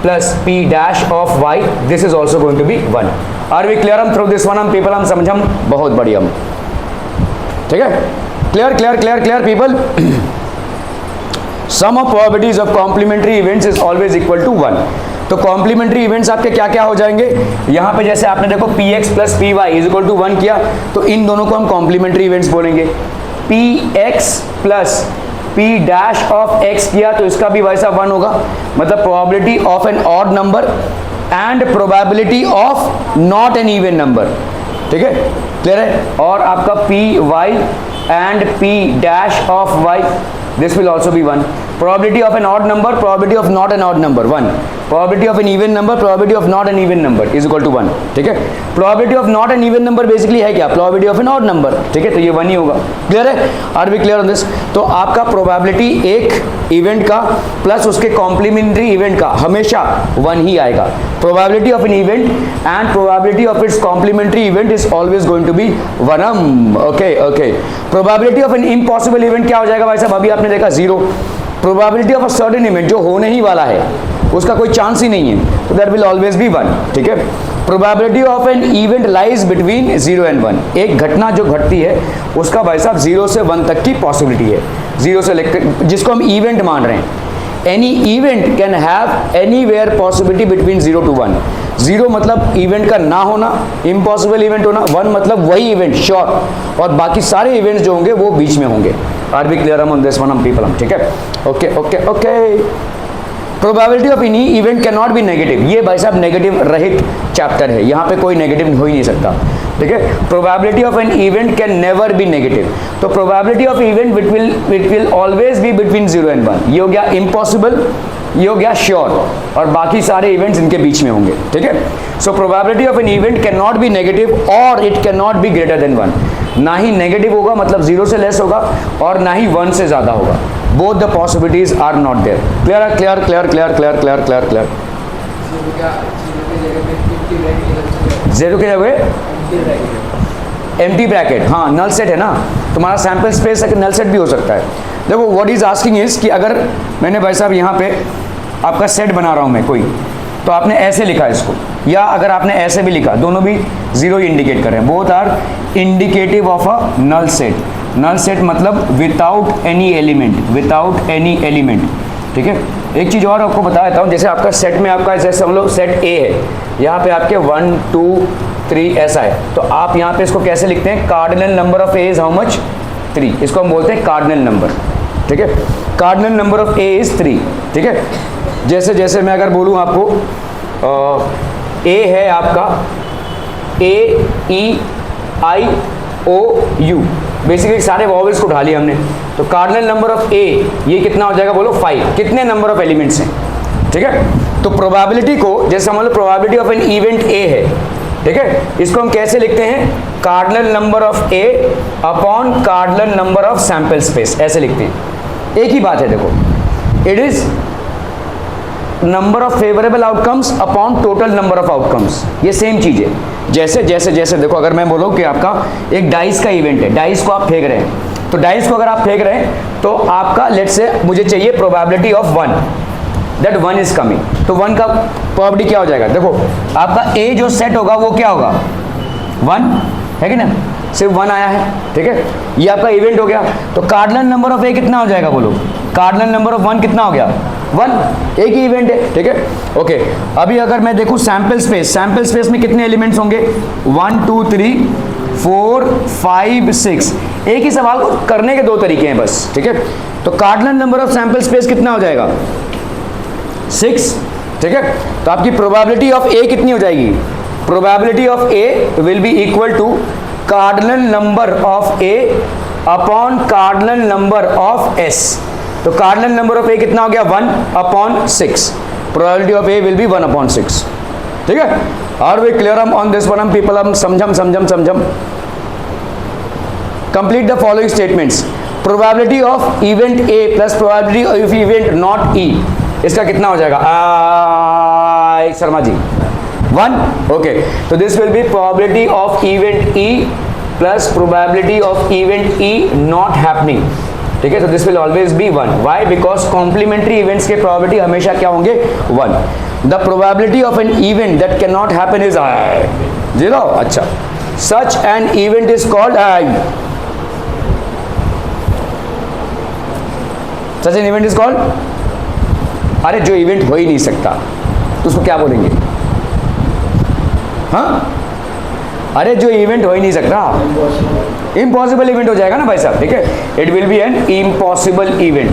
plus P dash of Y, this is also going to be 1। Are we clear हम थ्रू दिस वन, हम people हम समझम बहुत बढ़िया, ठीक है, clear clear clear clear people. Sum of probabilities of complementary events is always equal to 1। तो complementary events आपके क्या क्या हो जाएंगे, यहाँ पे जैसे आपने देखो P X plus P Y is equal to 1 किया, तो इन दोनों को हम कॉम्प्लीमेंट्री इवेंट्स बोलेंगे। P X plus P dash of X किया तो इसका भी वैसा 1 होगा, मतलब probability of an odd number and probability of not an even number, ठीक है, क्लियर है। और आपका P Y and P dash of Y, this will also be 1. Probability of an odd number, probability of not an odd number 1. Probability of an even number, probability of not an even number is equal to 1, ठीक है। Probability of not an even number basically है क्या, probability of an odd number, ठीक है, तो ये 1 ही होगा, clear है। Are we clear on this. तो आपका प्रोबेबिलिटी एक इवेंट का प्लस उसके कॉम्प्लीमेंट्री इवेंट का हमेशा 1 ही आएगा। Probability of an event and probability of its complementary event is always going to be 1। Okay okay. Probability of an impossible event क्या हो जाएगा भाई साहब, अभी आपने देखा 0। Probability of a certain event जो होने ही वाला है, उसका कोई चांस ही नहीं है, तो दैट विल ऑलवेज बी 1, ठीक है। Probability of an event lies between 0 and 1, एक घटना जो घटती है उसका भाई साहब 0 से 1 तक की पॉसिबिलिटी है, 0 से लेकर जिसको हम इवेंट मान रहे हैं। Any event can have anywhere possibility between 0 to 1। 0 मतलब इवेंट का ना होना, इम्पॉसिबल इवेंट होना, 1 मतलब वही इवेंट श्योर, और बाकी सारे इवेंट्स जो होंगे वो बीच में होंगे। Are be clear on this one हम पीपल हम, ठीक है, okay okay okay. Probability of any event can not be negative, ये भाई साहब नेगेटिव रहित चैप्टर है, यहाँ पे कोई नेगेटिव हो ही नहीं सकता, ठीक है। Probability of an event can never be negative, तो probability of event it will always be between 0 and 1। ये हो गया इम्पॉसिबल, ये हो गया श्योर, और बाकी सारे इवेंट्स इनके बीच में होंगे, ठीक है। So probability of an event can not be negative और it can not be greater than 1। ना ही नेगेटिव होगा मतलब 0 से लेस होगा, और ना ही 1 से ज़्यादा होगा। Both the possibilities are not there. Clear clear clear clear clear clear clear clear. 0 के जगह एम्प्टी ब्रैकेट, हाँ नल सेट है ना, तुम्हारा सैंपल स्पेस नल सेट भी हो सकता है। देखो व्हाट इज आस्किंग इज कि अगर मैंने भाई साहब यहाँ पे आपका सेट बना रहा हूँ मैं कोई, तो आपने ऐसे लिखा इसको, या अगर आपने ऐसे भी लिखा, दोनों भी 0 ही इंडिकेट कर रहे हैं, both are indicative of a null set. Null set मतलब without any element, without any element, ठीक है। एक चीज़ और आपको बता देता हूँ, जैसे आपका सेट में आपका जैसे हम लोग सेट ए है, यहाँ पे आपके 1 2 3 ऐसा है, तो आप यहाँ पे इसको कैसे लिखते हैं, cardinal number of A is how much 3, इसको हम बोलते हैं कार्डिनल नंबर, ठीक है। Cardinal number of A is 3, ठीक है। जैसे जैसे मैं अगर बोलूँ आपको ए है आपका AEIOU, बेसिकली सारे वॉवेल्स को उठा लिया हमने, तो कार्डिनल नंबर ऑफ ए ये कितना हो जाएगा बोलो 5। कितने नंबर ऑफ एलिमेंट्स हैं, ठीक है। तो प्रोबेबिलिटी को जैसे मान लो probability of an event A है, ठीक है, इसको हम कैसे लिखते हैं, cardinal number of A upon cardinal number of sample space, ऐसे लिखते हैं। एक ही बात है, देखो it is number of favourable outcomes upon total number of outcomes, ये सेम चीज है। जैसे जैसे जैसे देखो, अगर मैं बोलूँ कि आपका एक डाइस का इवेंट है, डाइस को आप फेंक रहे हैं, तो डाइस को अगर आप फेंक रहे हैं तो आपका लेट्स से मुझे चाहिए probability of 1, that 1 is coming, तो 1 का प्रोबेबिलिटी क्या हो जाएगा, देखो आपका ए जो सेट होगा वो क्या होगा 1 है कि ना, सिर्फ 1 आया है, ठीक है, ये आपका इवेंट हो गया। तो कार्डिनल नंबर ऑफ ए कितना हो जाएगा बोलो, कार्डिनल नंबर ऑफ 1 कितना हो गया 1, एक ही इवेंट है, ठीक है, ओके। अभी अगर मैं देखूं सैंपल स्पेस, सैंपल स्पेस में कितने एलिमेंट्स होंगे 1 2 3 4 5 6, एक ही सवाल को करने के 2 तरीके हैं बस, ठीक है। तो cardinal number of sample space कितना हो जाएगा 6, ठीक है। तो आपकी प्रोबेबिलिटी ऑफ ए कितनी हो जाएगी? Probability of A will be equal to cardinal number of A upon cardinal number of S. तो कार्डिनल नंबर ऑफ ए कितना हो गया? 1/6। Probability of A will be 1/6। ठीक है। Are we clear on this one? People हम समझम। Complete the following statements. Probability of event A plus probability of event not E, इसका कितना हो जाएगा? शर्मा जी 1। ओके, तो this will be probability of event E plus probability of event E not happening. ठीक है, तो this will always be 1। Why? Because complementary events के probability हमेशा क्या होंगे? 1। The probability of an event that can not happen is 0। अच्छा, such an event is called such an event is called, अरे जो इवेंट हो ही नहीं सकता तो उसको क्या बोलेंगे? हाँ, अरे जो इवेंट हो ही नहीं सकता, इम्पॉसिबल इवेंट हो जाएगा ना भाई साहब। ठीक है, it will B N impossible event.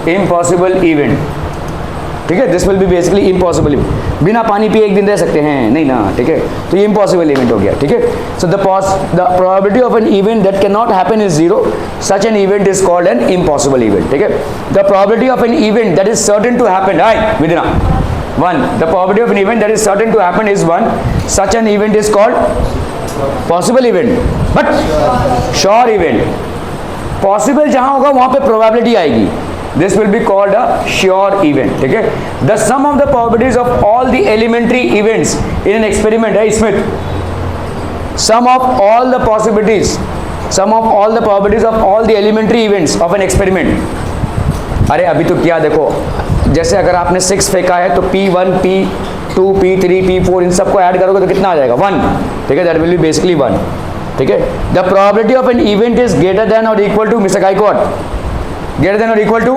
Impossible event, ठीक है, this will be basically impossible event. बिना पानी पिए एक दिन रह सकते हैं? नहीं ना। ठीक है, तो ये इम्पॉसिबल इवेंट हो गया। ठीक है, so the probability of an event that can not happen is 0। Such an event is called an impossible event. ठीक है, the probability of an event that is certain to happen within 1. The probability of an event that is certain to happen is 1. Such an event is called possible event, but sure event. Possible जहां होगा वहां पे probability आएगी. This will be called a sure event. ठीक है, the sum of the probabilities of all the elementary events in an experiment है Smith. Sum of all the possibilities, sum of all the probabilities of all the elementary events of an experiment. अरे अभी तो क्या देखो, जैसे अगर आपने 6 फेंका है तो P1, P2, P3, P4 इन सबको ऐड करोगे तो कितना आ जाएगा? 1। ठीक है, दैट विल बी बेसिकली 1। ठीक है, the probability of an event is greater than और equal to mister Gaikwad, greater than और इक्वल टू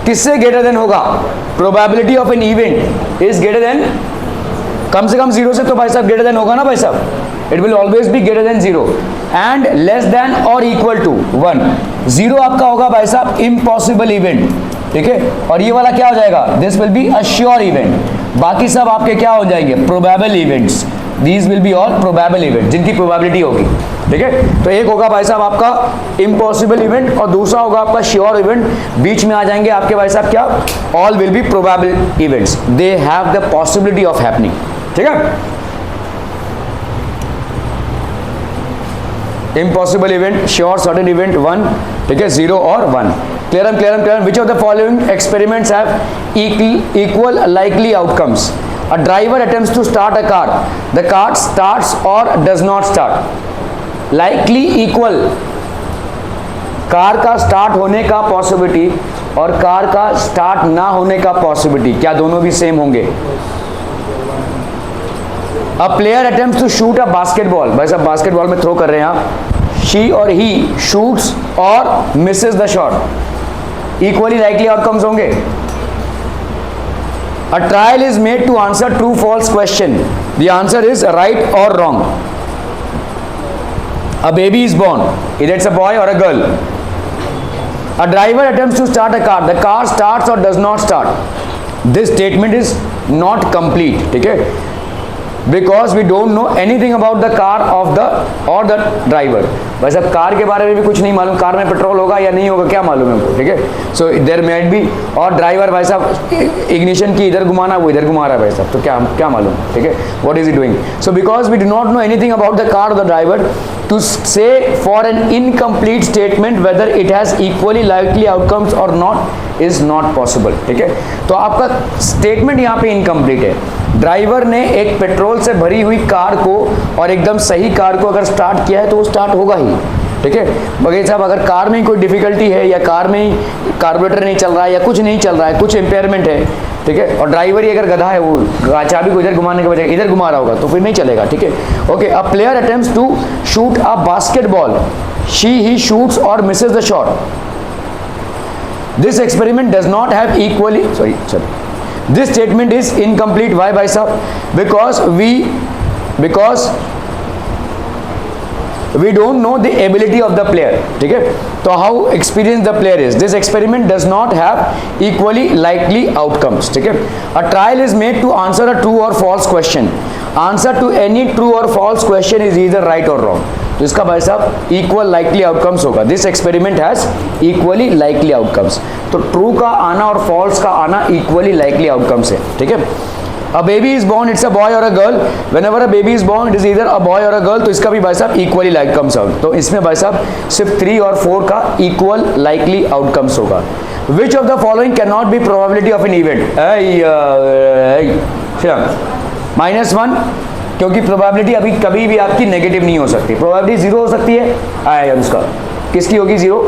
किससे ग्रेटर देन होगा? Probability of an event is greater than, कम से कम 0 से तो भाई साहब ग्रेटर देन होगा ना भाई साहब। It will always B greater then 0 and less than और इक्वल टू 1। 0 आपका होगा भाई साहब इम्पॉसिबल इवेंट। ठीक है, और ये वाला क्या हो जाएगा? This will be a sure event. बाकी सब आपके क्या हो जाएंगे? Probable events. These will be all probable event जिनकी प्रोबेबिलिटी होगी। ठीक है, तो एक होगा भाई साहब आपका इम्पॉसिबल इवेंट और दूसरा होगा आपका श्योर इवेंट। बीच में आ जाएंगे आपके भाई साहब क्या? All will be probable events, they have the possibility of happening. ठीक है, impossible event, sure certain event 1। ठीक है, 0 और 1। Clear. Which of the following experiments have equal likely outcomes? A driver attempts to start a car, the car starts और does not start. Likely equal, car का start होने का possibility और car का start ना होने का पॉसिबिलिटी, क्या दोनों भी सेम होंगे? A player attempts to shoot a basketball, भाई साहब बास्केटबॉल में थ्रो कर रहे हैं आप, शी और ही शूट्स और misses the shot, equally likely outcomes होंगे। A trial is made to answer true false question, the answer is right और wrong. A baby is born, either it's a boy और a girl. A driver attempts to start a car, the car starts और does not start. This statement is not complete. ठीक है, because we don't know anything about the car of the और the driver. वैसे अब car के बारे में भी कुछ नहीं मालूम, कार में पेट्रोल होगा या नहीं होगा क्या मालूम है हमको। ठीक है, सो देयर मेट बी, और ड्राइवर भाई साहब इग्निशन की इधर घुमाना वो इधर घुमा रहा है भाई साहब, तो क्या मालूम। ठीक है, what is he doing? So because we do not know anything about the car और the driver, to say for an incomplete statement whether it has equally likely outcomes और नॉट इज नॉट पॉसिबल। ठीक है, तो आपका statement यहाँ पे incomplete है। Driver ने एक पेट्रोल से भरी हुई कार को और एकदम सही कार को अगर स्टार्ट किया है तो वो स्टार्ट होगा ही। ठीक है, बगैर साहब अगर कार में कोई डिफिकल्टी है या कार में ही कार्बोरेटर नहीं चल रहा है या कुछ नहीं चल रहा है, कुछ इम्पेयरमेंट है, ठीक है, और ड्राइवर ही अगर गधा है, वो चाबी को इधर घुमाने के बजाय इधर घुमा रहा होगा तो फिर नहीं चलेगा। ठीक है, okay. A player attempts to shoot a basketball, she he shoots और misses the shot. This experiment does not have equally, sorry this statement is incomplete. Why भाई साहब? because we don't know the ability of the player, ठीक है, तो how experience the player is, this experiment does not have equally likely outcomes, ठीक है, a trial is made to answer a true और false question, answer to any true और false question is either right और wrong, तो इसका भाई साहब equal likely outcomes होगा, this experiment has equally likely outcomes, तो ट्रू का आना और फॉल्स का आना इक्वली लाइकली आउटकम्स है, ठीक है। A baby is born, it's a boy और a girl, whenever a baby is born it is either a boy और अ गर्ल, तो इसका भी भाई साहब इक्वली लाइक कम्स आउट, तो इसमें भाई साहब सिर्फ 3 और 4 का इक्वल लाइकली आउटकम्स होगा। विच of the following can not B probability of an event, -1, क्योंकि प्रोबेबिलिटी अभी कभी भी आपकी नेगेटिव नहीं हो सकती, प्रोबेबिलिटी 0 हो सकती है, आया उसका किसकी होगी 0,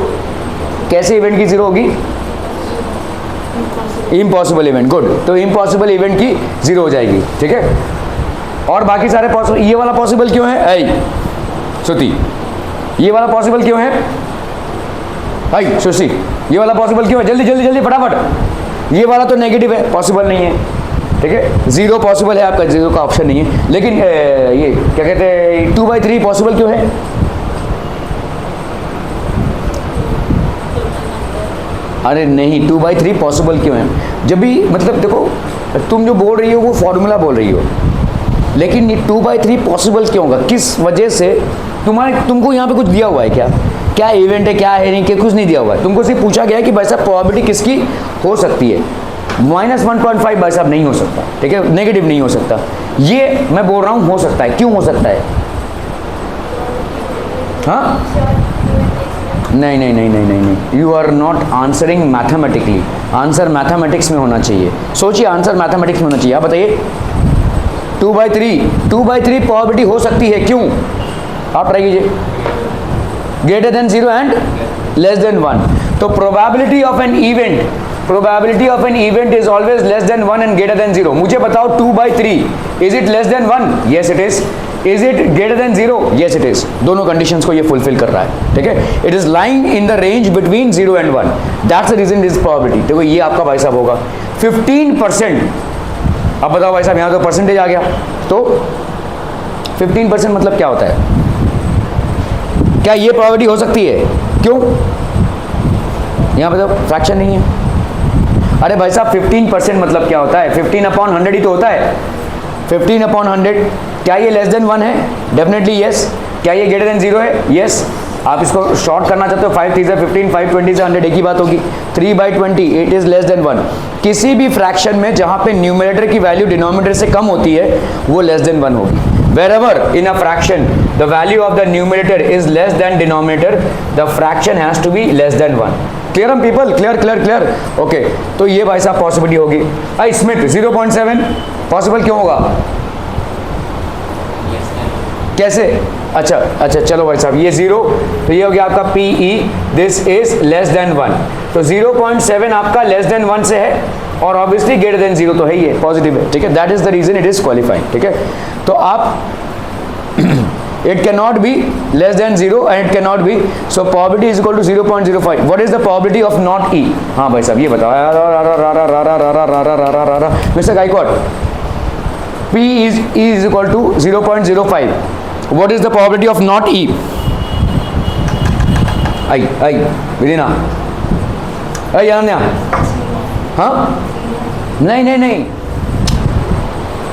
कैसे इवेंट की 0 होगी, इम्पॉसिबल इवेंट, गुड, तो इम्पॉसिबल इवेंट की 0 हो जाएगी, ठीक है। और बाकी सारे पॉसिबल, ये वाला पॉसिबल क्यों है, आई श्रुति, ये वाला पॉसिबल क्यों है, आई सुशी, ये वाला पॉसिबल क्यों है, जल्दी जल्दी जल्दी फटाफट, ये वाला तो नेगेटिव है, पॉसिबल नहीं है, ठीक है, 0 पॉसिबल है आपका, 0 का ऑप्शन नहीं है, लेकिन ये क्या कहते हैं 2/3 पॉसिबल क्यों है, अरे नहीं 2/3 पॉसिबल क्यों है, जब भी मतलब देखो तुम जो बोल रही हो वो फॉर्मूला बोल रही हो, लेकिन ये 2/3 पॉसिबल क्यों होगा, किस वजह से, तुमको यहाँ पे कुछ दिया हुआ है क्या, क्या इवेंट है क्या है नहीं, क्या कुछ नहीं दिया हुआ है, तुमको सिर्फ पूछा गया है कि भाई साहब प्रोबेबिलिटी किसकी हो सकती है, -1.5 भाई साहब नहीं हो सकता, ठीक है, नेगेटिव नहीं हो सकता, ये मैं बोल रहा हूँ हो सकता है, क्यों हो सकता है, हाँ नहीं नहीं नहीं नहीं नहीं नहीं, you are not answering mathematically, answer mathematics में होना चाहिए, सोचिए आंसर मैथमेटिक्स में होना चाहिए, आप बताइए 2/3 प्रोबेबिलिटी हो सकती है, क्यों, आप ट्राई कीजिए, greater than 0 and less than 1, तो probability of an event, probability of an event is always less than 1 and greater than 0, मुझे बताओ 2/3 is it less than 1, yes it is, is it greater than 0, yes it is, दोनों conditions को ये fulfil कर रहा है, ठीक है, it is lying in the range between 0 and 1, that's the reason is probability, देखो ये आपका भाई साहब होगा 15%, अब बताओ भाई साहब यहाँ तो परसेंटेज आ गया, तो 15% मतलब क्या होता है, क्या ये प्रोबेबिलिटी हो सकती है, क्यों, यहाँ पे तो फ्रैक्शन नहीं है, अरे भाई साहब 15% मतलब क्या होता है, 15/100 ही तो होता है, 15/100, क्या ये लेस देन 1 है, डेफिनेटली यस, क्या ये ग्रेटर देन 0 है, यस, आप इसको शॉर्ट करना चाहते हो 5 3 15, 5 20 से 100 एक ही बात होगी, 3/20 इट इज लेस देन 1, किसी भी फ्रैक्शन में जहां पे न्यूमरेटर की वैल्यू डिनोमिनेटर से कम होती है वो लेस देन 1 होगी, wherever in a fraction the value of the numerator is less than denominator, the fraction has to be less than 1, clear हम people, clear, okay, तो ये भाई साहब पॉसिबिलिटी होगी, आई स्मिथ 0.7 पॉसिबल क्यों होगा, कैसे, अच्छा चलो भाई साहब ये 0, तो ये हो गया आपका PE, this is less than 1, तो 0.7 आपका लेस देन 1 से है, और ऑब्वियसली ग्रेटर देन 0 तो है ही है, पॉजिटिव है, ठीक है, that is the reason it is qualifying, ठीक है, तो आप it cannot be less than 0 and it cannot be, so probability is equal to 0.05, what is the probability of not E, हाँ भाई साहब ये बताओ, mister Gaikwad, P is equal to 0.05, what is the probability of not E, आई विदिना, आई अनन्या, हाँ नहीं,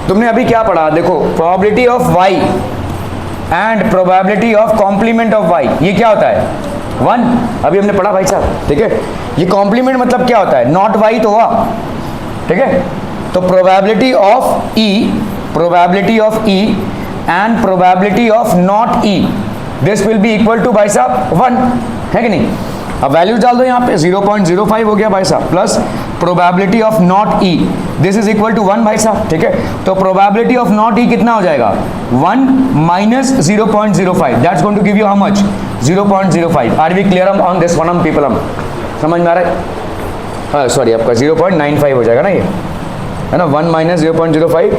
तुमने अभी क्या पढ़ा, देखो probability of y and probability of complement of y, ये क्या होता है 1, अभी हमने पढ़ा भाई साहब, ठीक है, ये कॉम्प्लीमेंट मतलब क्या होता है, नॉट y तो हुआ, ठीक है, तो probability of e and probability of not e, this will be equal to भाई साहब 1, है कि नहीं, अब वैल्यूज डाल दो यहाँ पे, 0.05 हो गया भाई साहब, plus probability of not E, this is equal to 1 भाई साहब, ठीक है, तो प्रोबेबिलिटी ऑफ नॉट ई कितना हो जाएगा, 1 minus 0.05, that's going to give you how much, 0.05, are we clear on this one, हम पीपल, हम समझ में आ रहा है, सॉरी आपका 0.95 हो जाएगा ना ये, है ना, 1 माइनस 0.05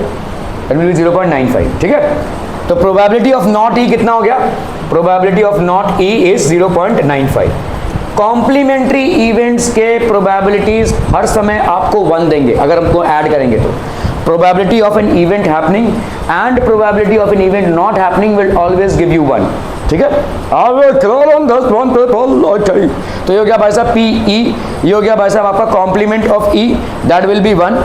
दैट विल बी 0.95, ठीक है, तो प्रोबेबिलिटी ऑफ नॉट ई कितना हो गया, probability of not E is 0.95, complementary events के प्रोबेबिलिटीज हर समय आपको 1 देंगे अगर हमको ऐड करेंगे, तो probability of an event happening and probability of an event not happening will always give you 1, ठीक है। तो ये हो गया भाई साहब पी ई, ये हो गया भाई साहब आपका complement of E, that will be 1।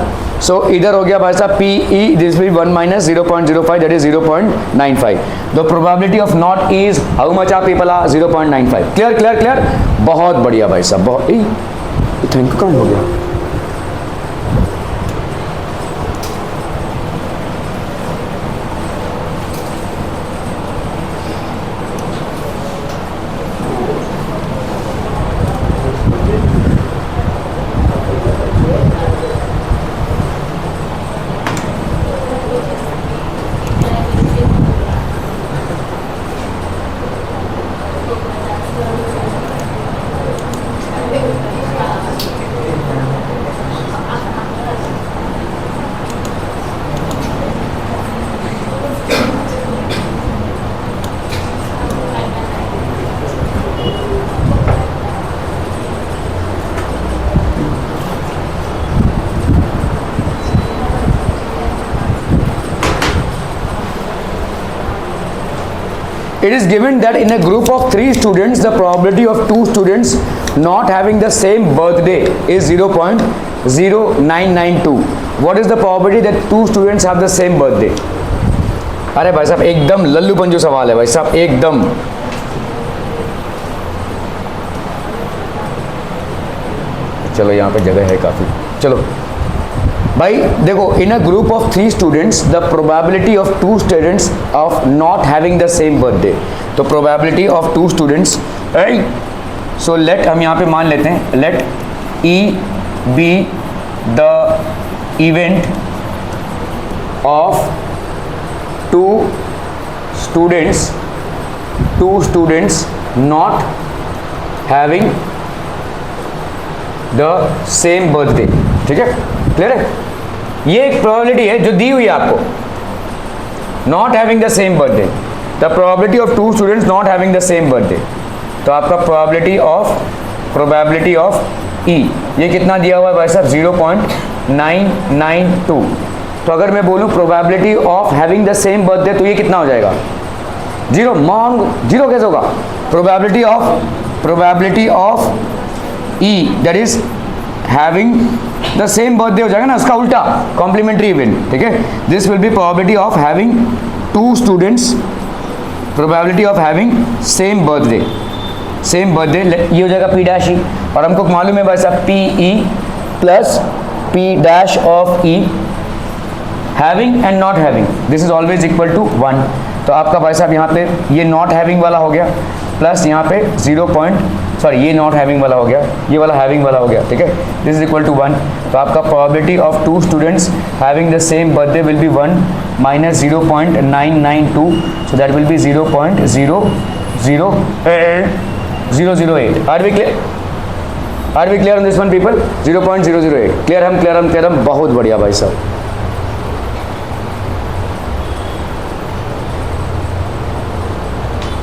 So इधर हो गया भाई साहब P E, this will 1 minus 0.05, that is 0.95। The probability of not is how much are people are 0.95। Clear clear clear, बहुत बढ़िया भाई साहब, बहुत। थैंक यू, कम हो गया। It is given that in a group of 3 students, the probability of 2 students not having the same birthday is 0.0992. What is the probability that 2 students have the same birthday? अरे भाई साहब एकदम लल्लू पंजू सवाल है भाई साहब, एकदम। चलो यहाँ पे जगह है काफ़ी, चलो भाई देखो, in a group of 3 students the probability of 2 students of not having the same birthday. तो probability of 2 students, so let हम यहाँ पे मान लेते हैं, let E be the event of 2 students not having the same birthday. ठीक है, clear है। ये एक प्रोबेबिलिटी है जो दी हुई है आपको, not having the same birthday, the probability of 2 students not having the same birthday. तो आपका प्रोबेबिलिटी ऑफ ई, ये कितना दिया हुआ है भाई साहब, 0.992। तो अगर मैं बोलूं probability of having the same birthday, तो ये कितना हो जाएगा, 0। जीरो कैसे होगा, probability of E that is having the same birthday हो जाएगा ना, उसका उल्टा कॉम्प्लीमेंट्री इवेंट। ठीक है, this will be probability of having 2 students, probability of having same birthday, ये हो जाएगा पी डैश ई। और हमको मालूम है भाई साहब P E plus P dash of E, having and not having, this is always equal to 1। तो आपका भाई साहब यहाँ पे ये नॉट हैविंग वाला हो गया, प्लस यहाँ पे ये नॉट हैविंग वाला हो गया, ये वाला हैविंग वाला हो गया। ठीक है, दिस इज इक्वल टू 1। तो आपका probability of 2 students having the same birthday will be 1 minus 0.992, so that will be 0.008। Are we clear on this one people, 0.008। Clear हम, बहुत बढ़िया भाई साहब।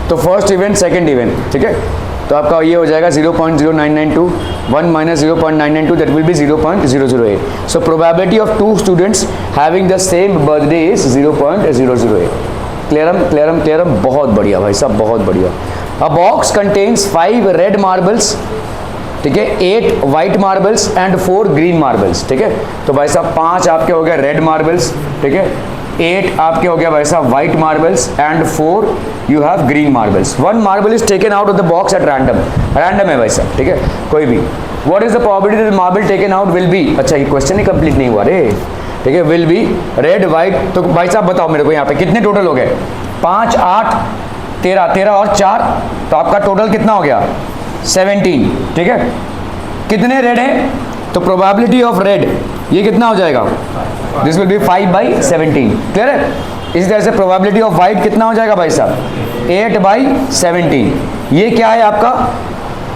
तो फर्स्ट इवेंट, सेकंड इवेंट, ठीक है। तो आपका ये हो जाएगा 0.0992, 1 minus 0.992, that will be 0.008। So probability of 2 students having the same birthday is 0.008। Clear हम, बहुत बढ़िया भाई साहब, बहुत बढ़िया। अ बॉक्स कंटेन्स 5 रेड मार्बल्स, ठीक है, 8 white marbles and 4 green marbles. ठीक है, तो भाई साहब 5 आपके हो गए रेड मार्बल्स, ठीक है, 8 आपके हो गया भाई साहब white marbles and 4 you have green marbles. 1 marble is taken out of the box at random है भाई साहब, ठीक है, कोई भी। What is the probability that marble taken out will be, अच्छा ये क्वेश्चन ही कंप्लीट नहीं हुआ रे, ठीक है, विल बी रेड वाइट। तो भाई साहब बताओ मेरे को यहाँ पे कितने टोटल हो गए, 5 8 13 और 4, तो आपका टोटल कितना हो गया 17। ठीक है, कितने रेड है, तो प्रोबेबिलिटी ऑफ रेड ये कितना हो जाएगा, दिस विल बी 5/17। क्लियर है। इसी तरह से प्रोबेबिलिटी ऑफ वाइट कितना हो जाएगा भाई साहब, 8/17। ये क्या है आपका,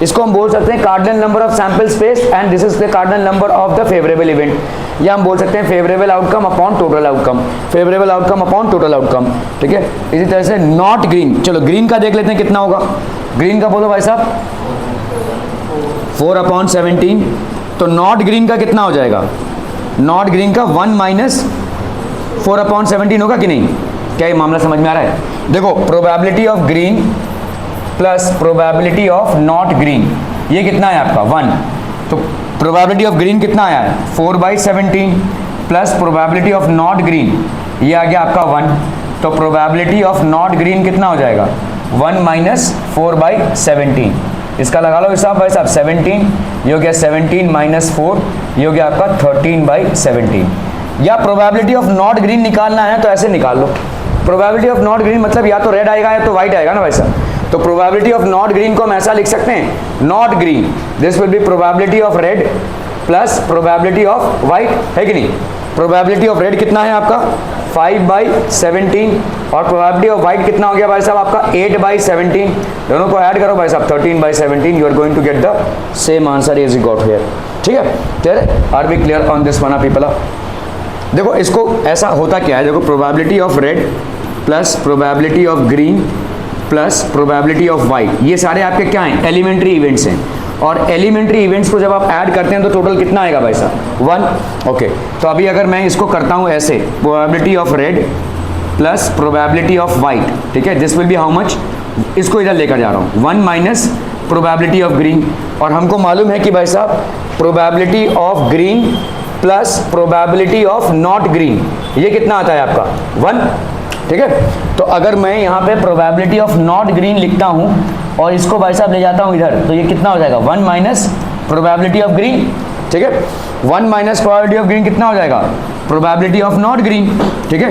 इसको हम बोल सकते हैं cardinal number of sample space and this is the cardinal number of the favourable event, या हम बोल सकते हैं favourable outcome upon total outcome, favourable outcome upon total outcome. ठीक है, इसी तरह से नॉट ग्रीन, चलो ग्रीन का देख लेते हैं कितना होगा, ग्रीन का बोलो भाई साहब 4/17। तो नॉट ग्रीन का कितना हो जाएगा, नॉट ग्रीन का 1 माइनस 4/17 होगा कि नहीं, क्या ये मामला समझ में आ रहा है। देखो probability of green plus probability of not green, ये कितना है आपका 1। तो प्रोबेबिलिटी ऑफ ग्रीन कितना आया है 4/17 plus probability of not green, ये आ गया आपका 1। तो प्रोबेबिलिटी ऑफ नॉट ग्रीन कितना हो जाएगा 1 माइनस 4/17, इसका लगा लो हिसाब भाई साहब 17, ये हो गया 17 माइनस 4, ये हो गया आपका 13/17। या प्रोबेबिलिटी ऑफ नॉट ग्रीन निकालना है तो ऐसे निकाल लो, प्रोबेबिलिटी ऑफ नॉट ग्रीन मतलब या तो रेड आएगा या तो व्हाइट आएगा ना भाई साहब। तो प्रोबेबिलिटी ऑफ नॉट ग्रीन को हम ऐसा लिख सकते हैं not green, this will be probability of red plus probability of white, है कि नहीं। प्रोबेबिलिटी ऑफ रेड कितना है आपका 5/17 और प्रोबेबिलिटी ऑफ व्हाइट कितना हो गया भाई साहब आपका 8/17, दोनों को ऐड करो भाई साहब 13/17, you are going to get the same answer as you got here. ठीक है, clear, are we clear on this one people. देखो इसको ऐसा होता क्या है, देखो probability of red plus probability of green plus probability of white, ये सारे आपके क्या हैं एलिमेंट्री इवेंट्स हैं, और एलिमेंट्री इवेंट्स को जब आप ऐड करते हैं तो टोटल कितना आएगा भाई साहब 1। ओके, तो अभी अगर मैं इसको करता हूँ ऐसे, probability of red plus probability of white, ठीक है, this will B how much, इसको इधर लेकर जा रहा हूँ 1 माइनस प्रोबेबिलिटी ऑफ ग्रीन, और हमको मालूम है कि भाई साहब probability of green plus probability of not green, ये कितना आता है आपका 1। ठीक है, तो अगर मैं यहाँ पे प्रोबेबिलिटी ऑफ नॉट ग्रीन लिखता हूँ और इसको भाई साहब ले जाता हूँ इधर, तो ये कितना हो जाएगा 1 माइनस प्रोबेबिलिटी ऑफ ग्रीन। ठीक है, 1 माइनस प्रोबेबिलिटी ऑफ ग्रीन कितना हो जाएगा प्रोबेबिलिटी ऑफ नॉट ग्रीन। ठीक है,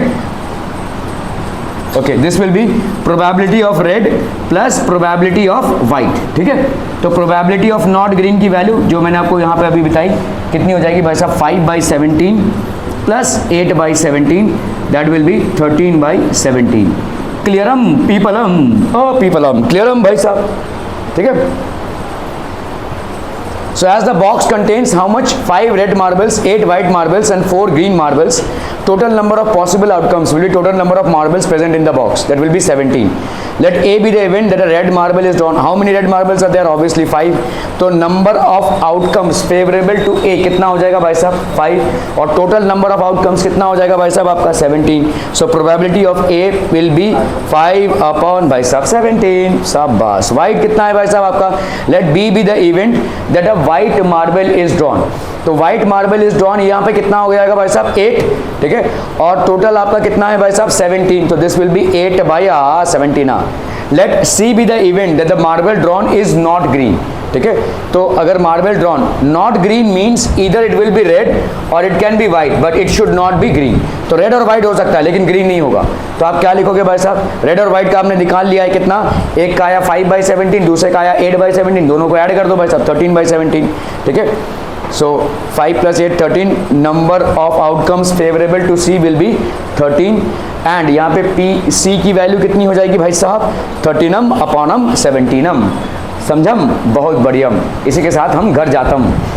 okay, this will be probability of red plus probability of white. ठीक है, तो प्रोबेबिलिटी ऑफ नॉट ग्रीन की वैल्यू जो मैंने आपको यहाँ पे अभी बताई कितनी हो जाएगी भाई साहब 5/17 प्लस 8/17, दैट विल बी 13/17। क्लियरम पीपलम, ओ पीपलम, क्लियरम भाई साहब। ठीक है, so as the box contains how much 5 red marbles, 8 white marbles and 4 green marbles, total number of possible outcomes will be total number of marbles present in the box, that will be 17. Let A be the event that a red marble is drawn. How many red marbles are there? Obviously 5. तो number of outcomes favorable to A कितना हो जाएगा भाई साहब 5, और total number of outcomes कितना हो जाएगा भाई साहब आपका 17. So probability of A will be 5 upon भाई साहब 17. शाबाश। White कितना है भाई साहब आपका, let B be the event that a white marble is drawn. तो व्हाइट मार्बल इज ड्रॉन, यहाँ पे कितना हो जाएगा भाई साहब 8। ठीक है, और टोटल आपका कितना है भाई साहब 17, तो this will be 8/17। Let C be the event that the marble drawn is not green. ठीक है, तो अगर marble drawn not green means इधर इट विल बी रेड और it can be white but it should not be green. तो red और white हो सकता है लेकिन ग्रीन नहीं होगा। तो आप क्या लिखोगे भाई साहब, रेड और व्हाइट का आपने निकाल लिया है कितना, एक का आया 5/17, दूसरे का आया 8/17, दोनों को ऐड कर दो भाई साहब 13/17। ठीक है, so 5 plus 8 13, number of outcomes favorable to C will be 13, and यहाँ पे P C की वैल्यू कितनी हो जाएगी भाई साहब 13 अपॉन 17। समझम, बहुत बढ़िया। इसी के साथ हम घर जाता हूँ।